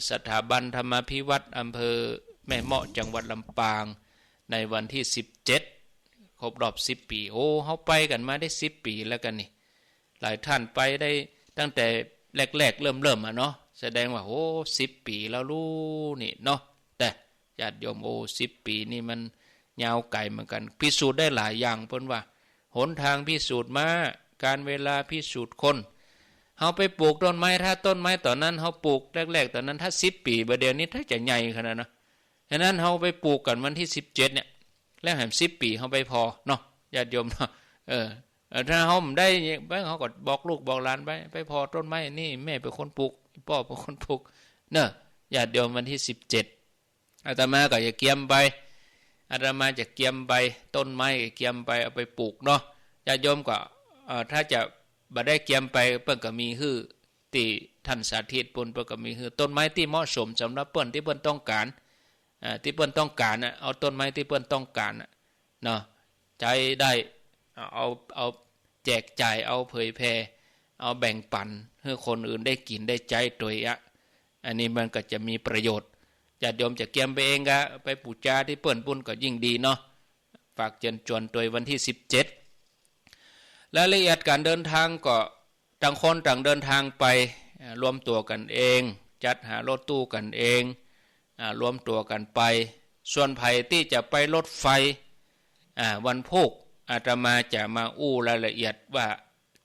สถาบันธรรมพิวัตรอำเภอแม่เมาะจังหวัดลำปางในวันที่17ครบรอบ10 ปีโอ้เฮาไปกันมาได้10 ปีแล้วกันนี่หลายท่านไปได้ตั้งแต่แรกๆเริ่มเนาะแสดงว่าโอ้10 ปีแล้วรู้นี่เนาะแต่ญาติโยมโอ้10 ปีนี่มันยาวไกลเหมือนกันพิสูจน์ได้หลายอย่างเพิ่นว่าหนทางพิสูจน์มาการเวลาพิสูจน์คนเฮาไปปลูกต้นไม้ถ้าต้นไม้ตอนนั้นเฮาปลูกแรกๆตอนนั้นถ้า10 ปีบัดเดี๋ยวนี้ถ้าจะใหญ่ขนาดนะฉะนั้นเฮาไปปลูกกันวันที่17เนี่ยแล้วแหม10 ปีเฮาไปพอเนาะญาติโยมเนาะถ้าเฮาได้เฮาก็บอกลูกบอกหลานไปพอต้นไม้นี่แม่เป็นคนปลูกพ่อเป็นคนปลูกเนาะญาติโยมวันที่17อาตมาก็จะเกียมไป อาตมาจะเกียมใบต้นไม้เกียมใบเอาไปปลูกเนาะญาติโยมก็ถ้าจะบ่ได้เกียมไปเปิ้นก็มีฮื้อที่ท่านสาธิตเปิ้นก็มีฮื้อต้นไม้ที่เหมาะสมสำหรับเปิ้นที่เปิ้นต้องการที่เปิ้นต้องการน่ะเอาต้นไม้ที่เปิ้นต้องการน่ะเนาะใจได้เอาแจกจ่ายเอาเผยแพร่เอาแบ่งปันให้คนอื่นได้กินได้ใจตัวอันนี้มันก็จะมีประโยชน์ญาติโยมจะเกียมไปเองก็ไปปูจาที่เปิ้นปุ้นก็ยิ่งดีเนาะฝากเชิญชวนตัววันที่17รายละเอียดการเดินทางก็ต่างคนต่างเดินทางไปรวมตัวกันเองจัดหารถตู้กันเองรวมตัวกันไปส่วนไผที่จะไปรถไฟวันพุธอาตมาจะมาอู้รายละเอียดว่า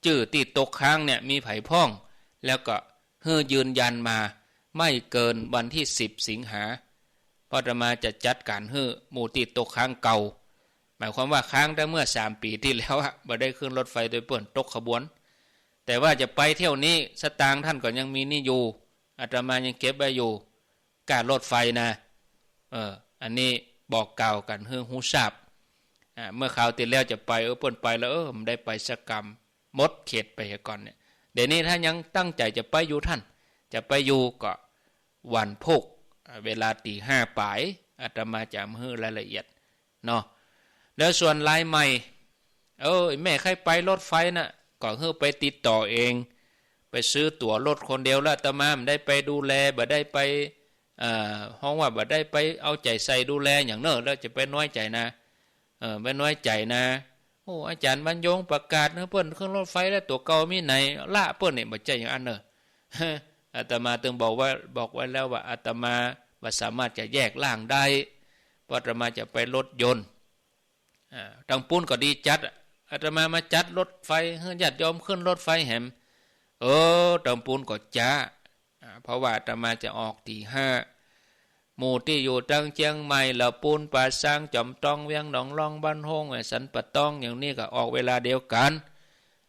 ชื่อที่ตกค้างเนี่ยมีไผพ้องแล้วก็ให้ยืนยันมาไม่เกินวันที่10สิงหาเพราะอาตมาจะจัดการให้หมู่ที่ตกค้างเก่าหมายความว่าค้างได้เมื่อ3ปีที่แล้วบ่ได้ขึ้นรถไฟโดยเปิ้นตกขบวนแต่ว่าจะไปเที่ยวนี้สตางค์ท่านก็ยังมีนี่อยู่อาตมายังเก็บไว้อยู่การรถไฟนะอันนี้บอกกล่าวกันให้ฮู้ทราบเมื่อคราวที่แล้วจะไปเปิ้นไปแล้วมันได้ไปสักกรรมหมดเขตไปก่อนเนี่ยเดี๋ยวนี้ถ้ายังตั้งใจจะไปอยู่ท่านจะไปอยู่ก็วันพุธเวลา 5:00 ปลายอาตมาจะมาให้รายละเอียดเนาะแล้วส่วนรายใหม่แม่ใครไปรถไฟน่ะก็ให้ไปติดต่อเองไปซื้อตั๋วรถคนเดียวแล้วอาตมาไม่ได้ไปดูแลบ่ได้ไปห้องว่าบ่ได้ไปเอาใจใส่ดูแลอย่างเน้อแล้วจะไปน้อยใจนะไม่น้อยใจนะโอ้อาจารย์บรรยงประกาศเพิ่นขึ้นรถไฟแล้วตัวเก่ามีไหนละเพิ่นนี่บ่ใจอย่างอันเน้ออาตมาต้องบอกไว้แล้วว่าอาตมาบ่สามารถจะแยกล่างได้เพราะอาตมาจะไปรถยนต์ทางปุ้นก็ดีจัดอาตมามาจัดรถไฟให้ญาติโยมขึ้นรถไฟแหมทางปุ้นก็จ้าเพราะว่าอาตมาจะออกตี 5หมู่ที่อยู่ตั้งเชียงใหม่ละปูนป่าซางจอมตองเวียงหนองรองบ้านห้องสันปะตองอย่างนี้ก็ออกเวลาเดียวกัน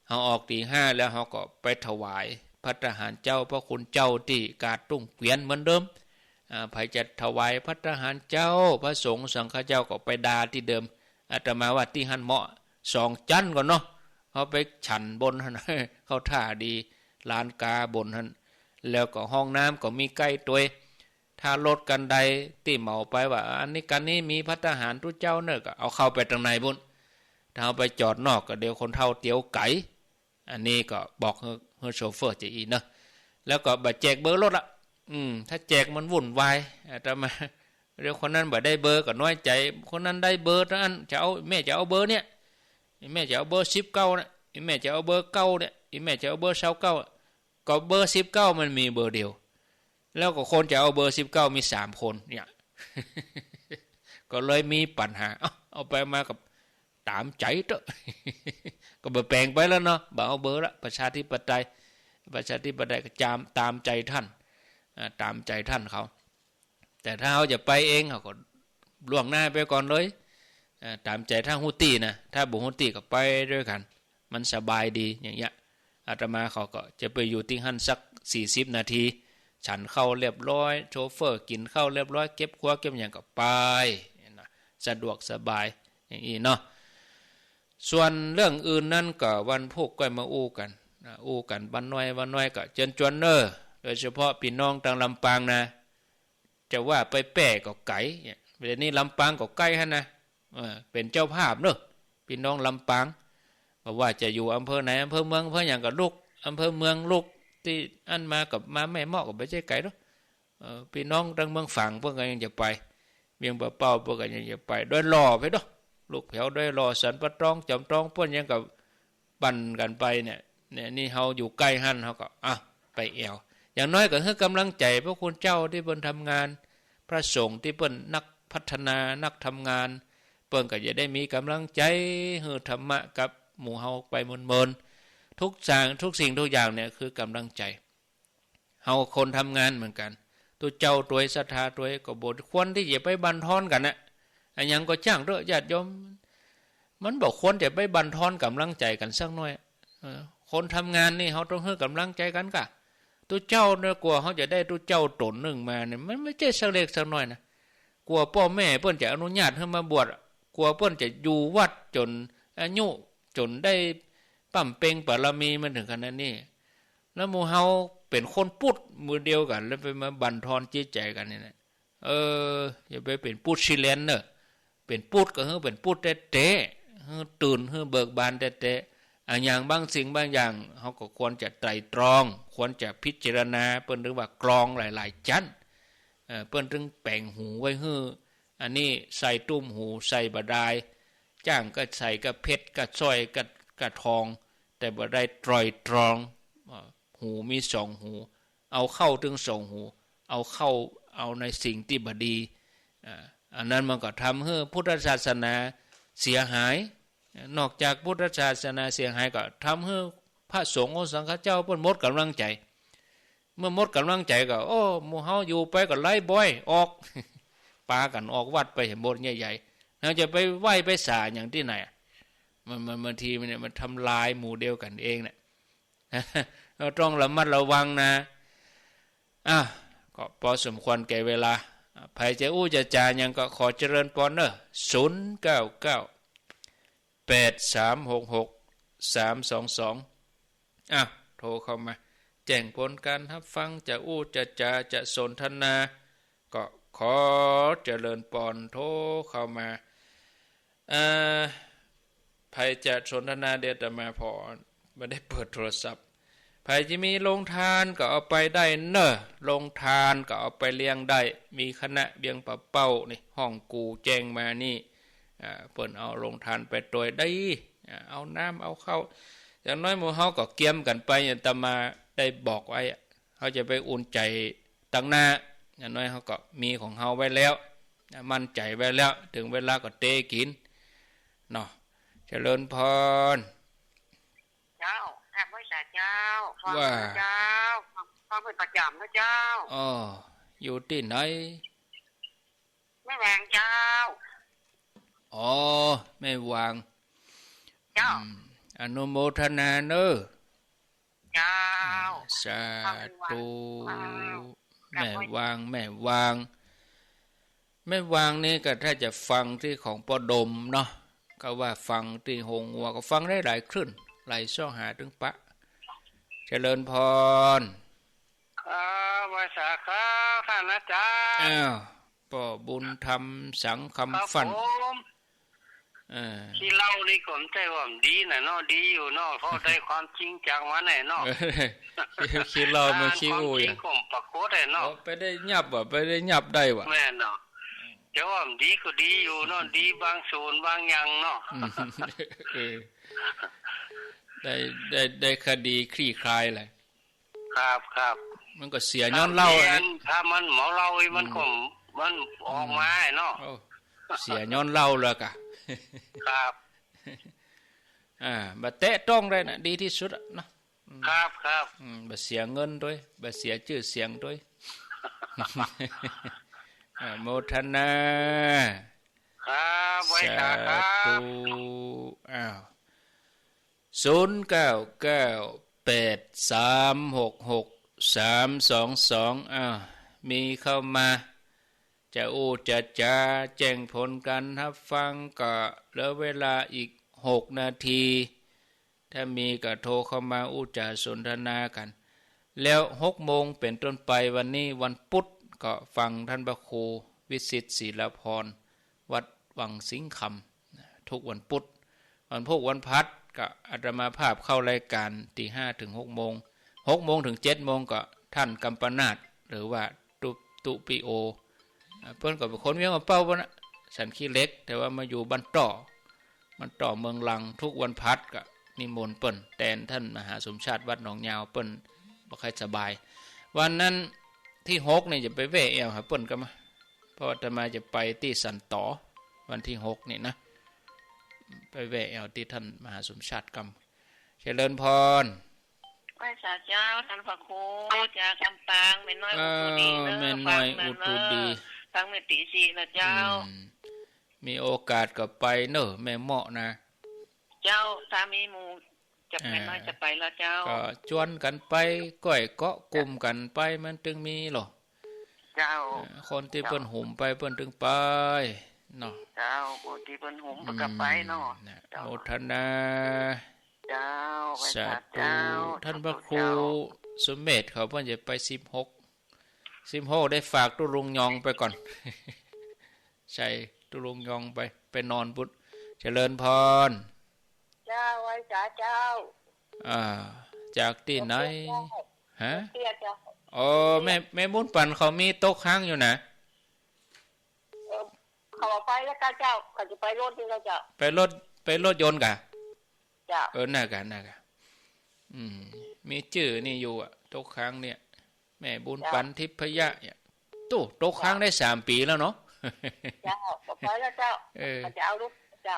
เฮาออกตี 5แล้วเฮาก็ไปถวายพระทหารเจ้าพระคุณเจ้าที่กาดตุ้งเกวียนเหมือนเดิมไผจะถวายพระทหารเจ้าพระสงฆ์สังฆเจ้าก็ไปดาที่เดิมอาตมาว่าที่หันเหมาะ2 จันก่อนเนาะเขาไปฉันบนหั่นเขาท่าดีลานกาบนหั่นแล้วก็ห้องน้ำก็มีใกล้ตัวถ้ารถกันใดที่เหมาไปว่าอันนี้กันนี้มีพระทหารทุกเจ้าเนอะก็เอาเข้าไปทางในบุญถ้าเอาไปจอดนอกก็เดี๋ยวคนเฒ่าเตี๋ยวไก่อันนี้ก็บอกให้โชเฟอร์จะอีเนอะแล้วก็บัดแจกเบอร์รถละถ้าแจกมันวุ่นวายแต่มาเดี๋ยวคนนั้นบ่ได้เบอร์ก็น้อยใจคนนั้นได้เบอร์นั้นจะเอาแม่จะเอาเบอร์เนี่ยแม่จะเอาเบอร์19นะแม่จะเอาเบอร์9เนี่ยแม่จะเอาเบอร์29ก็เบอร์19มันมีเบอร์เดียวแล้วก็คนจะเอาเบอร์19มี3คนเนี่ย ก็เลยมีปัญหาเอาไปมากับตามใจเถอะ ก็บ่แปลงไปแล้วเนาะบ่เอาเบอร์ละประชาธิปไตยก็ตามใจท่านตามใจท่านเขาแต่ถ้าเขาจะไปเองเขาก็ล่วงหน้าไปก่อนเลยตามใจท่านฮุตี้นะถ้าบุฮุตี้ก็ไปด้วยกันมันสบายดีอย่างเงี้ยอาตมาเขาก็จะไปอยู่ที่หั่นสัก40 นาทีฉันเข้าเรียบร้อยโชเฟอร์กินข้าวเรียบร้อยเก็บครัวเก็บอย่างก็ไปนะสะดวกสบายอย่างนี้เนาะส่วนเรื่องอื่นนั่นก็วันพุธก็มาอู้กันวันน้อยก็เชิญชวนเนอโดยเฉพาะพี่น้องทางลำปางนะจะว่าไปแป้ก็ไก่เดี๋ยวนี้ลำปางก็ใกล้ฮะนะเป็นเจ้าภาพเนอะพี่น้องลำปางบอกว่าจะอยู่อำเภอไหนอำเภอเมืองอำเภออย่างกับลูกอำเภอเมืองลูกที่อันมากับมาแม่เหมาะกับไม่ใช่ไก่เนาะพี่น้องทางเมืองฝั่งพวกกันยังจะไปเมียงเป่าพวกกันยังจะไปด้วยรอไปเนาะลูกแถวด้วยรอสันปะตองจอมตองพวกยังกับปั่นกันไปเนี่ยนี่เฮาอยู่ใกล้หั่นเฮาก็ไปแอวอย่างน้อยก็ให้กำลังใจพระคุณเจ้าที่เพิ่นทำงานพระสงฆ์ที่เพิ่นนักพัฒนานักทำงานเพิ่นก็จะได้มีกำลังใจให้ธรรมะกับหมู่เฮาไปมนๆทุกสิ่งทุกอย่างเนี่ยคือกำลังใจเฮาคนทำงานเหมือนกันตัวเจ้าตัวศรัทธาตัวก็บ่ควรที่จะไปบั่นทอนกันนะอันยังก็จ้างเด้อญาติโยมมันบอกควรจะไปบั่นทอนกำลังใจกันสักหน่อยคนทำงานนี่เฮาต้องให้กำลังใจกันกะตัวเจ้าเนี่ยกลัวเขาจะได้ตัวเจ้าตนหนึ่งมาเนี่ยมันไม่ใช่สักเล็กสักน้อยนะ กลัวพ่อแม่เปิ้นจะอนุญาตให้มาบวชกลัวเปิ้นจะอยู่วัดจนอายุจนได้ปั้มเป่งบารมีมันถึงขนาดนี้แล้วหมู่เฮาเป็นคนพุทธมือเดียวกันแล้วไปมาบั่นทอนจิตใจกันนี่นะอย่าไปเป็นพุทธซิเลนเนอะเป็นพุทธก็คือเป็นพุทธแท้ๆคือตื่นคือเบิกบานแท้ๆอย่างบางสิ่งบางอย่างเฮาก็ควรจะไตร่ตรองควรจะพิจารณาเปิ้นหรือว่ากรองหลายๆชั้นเปิ้นถึงแปลงหูไว้ฮื้ออันนี้ใส่ตุ้มหูใส่บดายจ้างก็ใส่กับเพชรกับสร้อยกับทองแต่บ่ได้ไตร่ตรองหูมี2หูเอาเข้าถึง2หูเอาในสิ่งที่บ่ดีอันนั้นมันก็ทำให้พุทธศาสนาเสียหายนอกจากพุทธศาสนาเสียหายก็ทำให้พระสงฆ์องค์สังฆเจ้าเพิ่นหมดกำลังใจเมื่อหมดกำลังใจก็หมู่เฮาอยู่ไปก็ไล่บ่อยออกปากันออกวัดไปเห็นหมดใหญ่ๆแล้วจะไปไหว้ไปสาอย่างที่ไหนมันบางทีมันทำลายหมู่เดียวกันเองเนี่ยเราต้องระมัดระวังนะก็พอสมควรแก่เวลาใครจะจะจายังก็ขอเจริญพรเนอะ099 8366 322โทรเข้ามาแจ้งผลการรับฟังจะจะจาจะสนทนาก็ขอเจริญพรโทรเข้ามาใครจะสนทนาเดี๋ยวจะมาพอไม่ได้เปิดโทรศัพท์ใครจะมีโรงทานก็เอาไปได้เนอะโรงทานก็เอาไปเลี้ยงได้มีคณะเบียงปะเป้านี่ห้องกูแจ้งมานี่เปิ้นเอาโรงทานไปโดยได้เอาน้ำเอาเข้าอย่างน้อยหมู่เฮาก็เกียมกันไปอย่างตมาได้บอกไว้เขาจะไปอุ่นใจตั้งหน้าอย่างน้อยเขาก็มีของเฮาไว้แล้วมั่นใจไว้แล้วถึงเวลาก็เตะกินเนาะเจริญพรเจ้าแอบไว้แต่เจ้าฟังเจ้าฟังเป็นประจำนะเจ้าอยู่ที่ไหนแม่แหวงเจ้าแม่วางเจ้าอนุโมทนาเนอะเจ้าสาธุแม่วางนี่ก็ถ้าจะฟังที่ของปอดมเนาะก็ว่าฟังที่หงวัวก็ฟังได้หลายคลื่นหลายช่องหาถึงปะเจริญพรภาษาข้าท่านอาจารย์ป่อบุญธรรมสังคำฟันที่เล่านี่ผมใจว่าดีนะเนาะดีอยู่เนาะเพราะได้ความจริงจังมาแน่เนาะคิดเรามาคิดอุ้ยผมปรากฏเนาะไปได้ยับไปได้ยับได้วะแม่เนาะแต่ว่าดีก็ดีอยู่เนาะดีบางส่วนบางอย่างเนาะได้คดีคลี่คลายเลยครับมันก็เสียย้อนเล่าถ้ามันหมอเล่ามันออกมาเนาะเสียย้อนเล่าเลยกะครับบัดเตะต้องได้นะดีที่สุดเนาะครับบัดเสียเงินด้วยบัดเสียชื่อเสียงด้วยโมทนาไว้สาธุ0998366 มีเข้ามาจะจะแจ้งผลการรับฟังก็เหลือเวลาอีก6 นาทีถ้ามีก็โทรเข้ามาจะสนทนากันแล้ว6 โมงเป็นต้นไปวันนี้วันพุธก็ฟังท่านพระครูวิสิตศิลพรวัดวังสิงห์คำทุกวันพุธวันพุธวันพัดก็อาตมาภาพเข้ารายการตี 5 ถึง 6 โมง6 โมงถึง 7 โมงก็ท่านกัมปนาทหรือว่าตุปิโอเพิ่นก็เป็นคนเวียงมาเป้าบ่นะสันขี้เล็กแต่ว่ามาอยู่บ้านต่อเมืองลังทุกวันพัดก็นิมนต์เปิ้นแทนท่านมหาสมชาติวัดหนองยาวเปิ้นบ่ค่อยสบายวันนั้นที่6นี่จะไปแวะแอวหาเปิ้นก็มาเพราะอาตมาจะไปที่สันต่อวันที่6นี่นะไปแวะแอวที่ท่านมหาสมชาติกำเจริญพรไหว้สาเจ้าท่านพระครูจากลำปางแม่น้อยอุตุดีแม่น้อยอุตุดีฟังเมื่อตี 4นะเจ้ามีโอกาสก็ไปเนอะแม่เหมาะนะเจ้าถ้ามีหมู่จะแม่น้อยจะไปละเจ้าก็ชวนกันไปก้อยเกาะกลุ่มกันไปมันจึงมีหรอ เจ้าคนที่เปิ้นหุ่มไปเปิ้นถึงไปเนาะเจ้าคนที่เปิ้นหุ่มเปิ้นก็ไปเนาะโมทนาเจ้าสาธุท่านพระครูสมเด็จเขาเพิ่นจะไป16ได้ฝากตุลุงยองไปก่อนใช่ตุลุงยองไปนอนพุทธเจริญพรเจ้าไว้เจ้าจากที่ไหนฮะอ๋อแม่บุญปันเขามีโต๊ะค้างอยู่นะเขาไปแล้วเจ้าเขาจะไปรถนี่แล้วเจ้าไปรถยนต์กะเจ้าน่ากะมีชื่อนี่อยู่โต๊ะค้างเนี่ยแม่บุญปันทิพยะเนี่ยโต๊ะค้างได้3 ปีแล้วเนาะเจ้าไปแล้วเจ้าจะเอาลูกเจ้า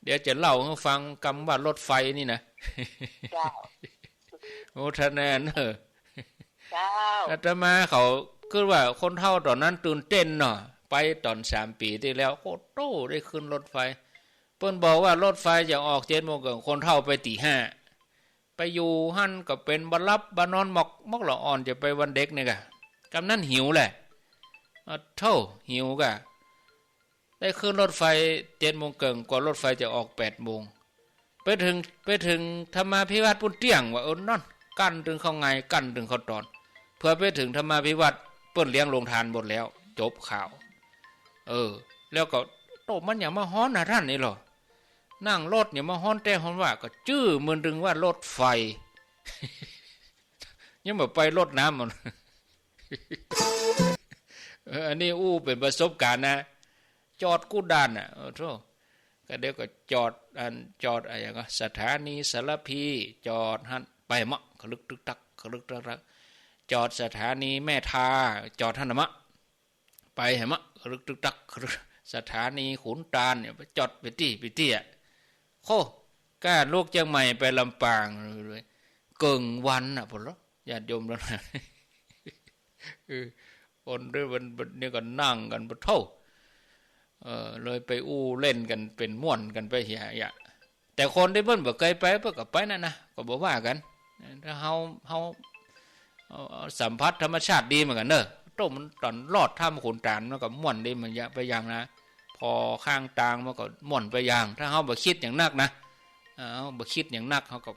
เดี๋ยวจะเล่าให้ฟังคำว่ารถไฟนี่นะเจ้าโอ้ท่านแน่เนอะเจ้าอาตมาเขาคือว่าคนเฒ่าตอนนั้นตื่นเต้นเนาะไปตอน3 ปีที่แล้วโคตรได้ขึ้นรถไฟเพิ่นบอกว่ารถไฟจะออก7 โมงคนเฒ่าไปตี 5ไปอยู่หั่นก็เป็นบ่หลับบ่นอนมอกละอ่อนจะไปวันเด็กนี่กะกำนั้นหิวแหละเท่าหิวกะได้ขึ้นรถไฟ7 โมงกว่ารถไฟจะออก8 โมงไปถึงธรรมาภิวัตรปุ่นเตี้ยงว่านั่นกั้นถึงเข้าไงกั้นถึงเข้าตอนเพื่อไปถึงธรรมาภิวัตรเปิ้นเลี้ยงโรงทานหมดแล้วจบข่าวแล้วก็โตมันอย่ามาฮ้อนนะท่านนี่หรอนั่งรถอย่ามาฮ้อนแต่ฮ้อนว่าก็จื้อมันดึงว่ารถไฟยังบ่ไปรถน้ำมันอันนี้เป็นประสบการณ์นะจอดกู้ด่านน่ะโธ่ก็เดี๋ยวก็จอดอะไรอย่างสถานีสารพีจอดหั่นไปมะกระลึกตึกตักกระลึกตึกตักจอดสถานีแม่ทาจอดหั่นมะไปให้มะกระลึกตึกตักสถานีขุนตาลเนี่ยไปจอดไปตี้อ่ะโคกล้าลูกเชียงใหม่ไปลำปางเลยเกิงวันน่ะพุ่นละญาติโยมแล้วนะคนด้วยวันนี้ก็นั่งกันบ่เท่าเลยไปเล่นกันเป็นม่วนกันไปเหี้ยแต่คนที่เพิ่นบ่เคยไปเพิ่นก็ไปนั่นนะก็บ่ว่ากันถ้าเฮาสัมผัสธรรมชาติดีเหมือนกันเด้อมันตอนลอดถ้ำขุนตาลมันก็ม่วนดีมันไปอย่างนะพอข้างตางมันก็ม่วนไปอย่างถ้าเฮาบ่คิดอย่างนักนะบ่คิดอย่างนักเฮาก็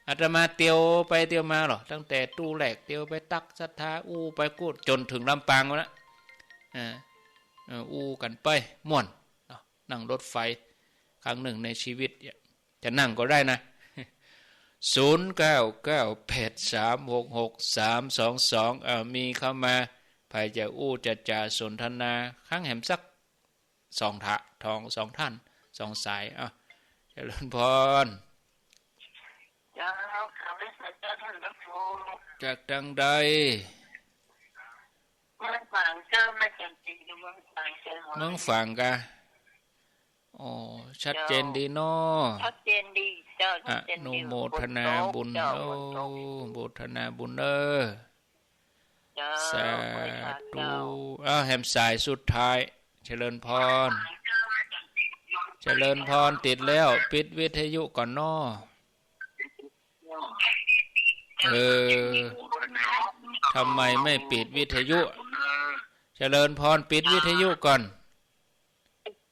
อาตมาเตียวไปเตียวมาหรอตั้งแต่ตู้แหลกเตียวไปตักศรัทธาไปกูดจนถึงลำปางแล้วนะกันไปม่วนนั่งรถไฟครั้งหนึ่งในชีวิตจะนั่งก็ได้นะ0998366322มีเข้ามาใครจะจะจ่าสนทนาครั้งแหมสัก2 ท่าน2 สายเจริญพรจากทางใดเมืองฝางเจอมาจากจริงเมืองฝางเจอเมืองฝางกะชัดเจนดีเนาะชัดเจนดีเจ้าชัดเจนดีโมทนาบุญโมทนาบุญสาธุแหมสายสุดท้ายเจริญพรติดแล้วปิดวิทยุก่อนเนาะทำไมไม่ปิดวิทยุเจริญพรปิดวิทยุก่อน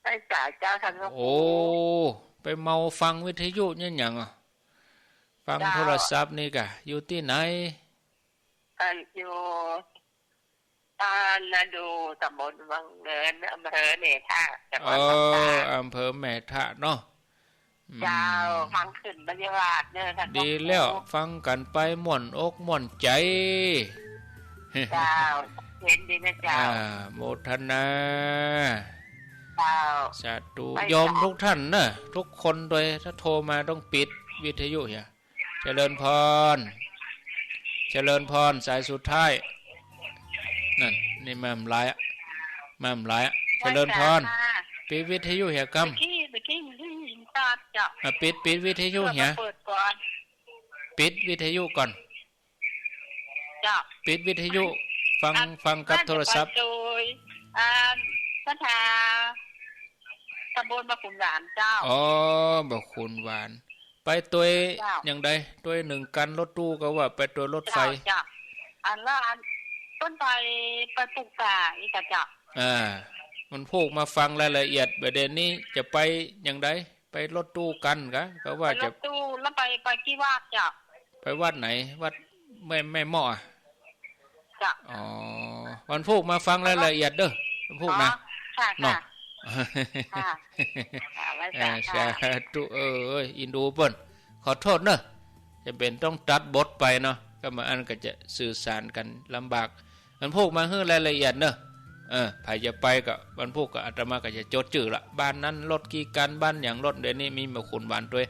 ไปจ่ายเจ้าท่านไปเมาฟังวิทยุเนี่ยหยังฟังโทรศัพท์นี่กะอยู่ที่ไหนอยู่ตานาดูตำบลวังเงินอำเภอแม่ทะจังหวัดลำปางอำเภอแม่ทะเนาะเจ้าฟังขึ้นบรรยากาศเนี่ยท่านดีแล้วฟังกันไปม่วนอกม่วนใจเจ้าเห็นดีนะเจ้าโมทนาเจ้าสาธุยอมทุกท่านนะทุกคนโดยถ้าโทรมาต้องปิดวิทยุเนี่ยเจริญพรสายสุดท้ายนั่นนี่แม่มหลายเจริญพรปิดวิทยุเหี่ยกำปิดวิทยุเหี่ยปิดวิทยุก่อนปิดวิทยุฟังกับโทรศัพท์สถาตำบลบางขุนหวานเจ้าบางขุนหวานไปตัวอย่างใดตัว1 กันรถตู้ก็ว่าไปตัวรถไฟอันละ ต้นไปปลูกป่าอีกจ้ะมันพูกมาฟังรายละเอียดประเด็นนี้จะไปอย่างไรไปรถตู้กันกะก็ว่าจะรถตู้แล้วไปที่วัดจ้ะไปวัดไหนวัดไม่เหมาะจ้ะวันพูกมาฟังรายละเอียดเด้อวันพูกนะค่ะเนาะค่ะสาธุอินดูเปิ้นขอโทษเนอะจะเป็นต้องตัดบทไปเนาะก็มาอันก็จะสื่อสารกันลำบากวันพูกมาให้รายละเอียดเนอะใครจะไปก็วันพูกก็อาตมาก็จะจดชื่อละบ้านนั้นรถกี่กันบ้านอย่างรถเดี๋ยวนี้มีมาคุณบ้านด้วย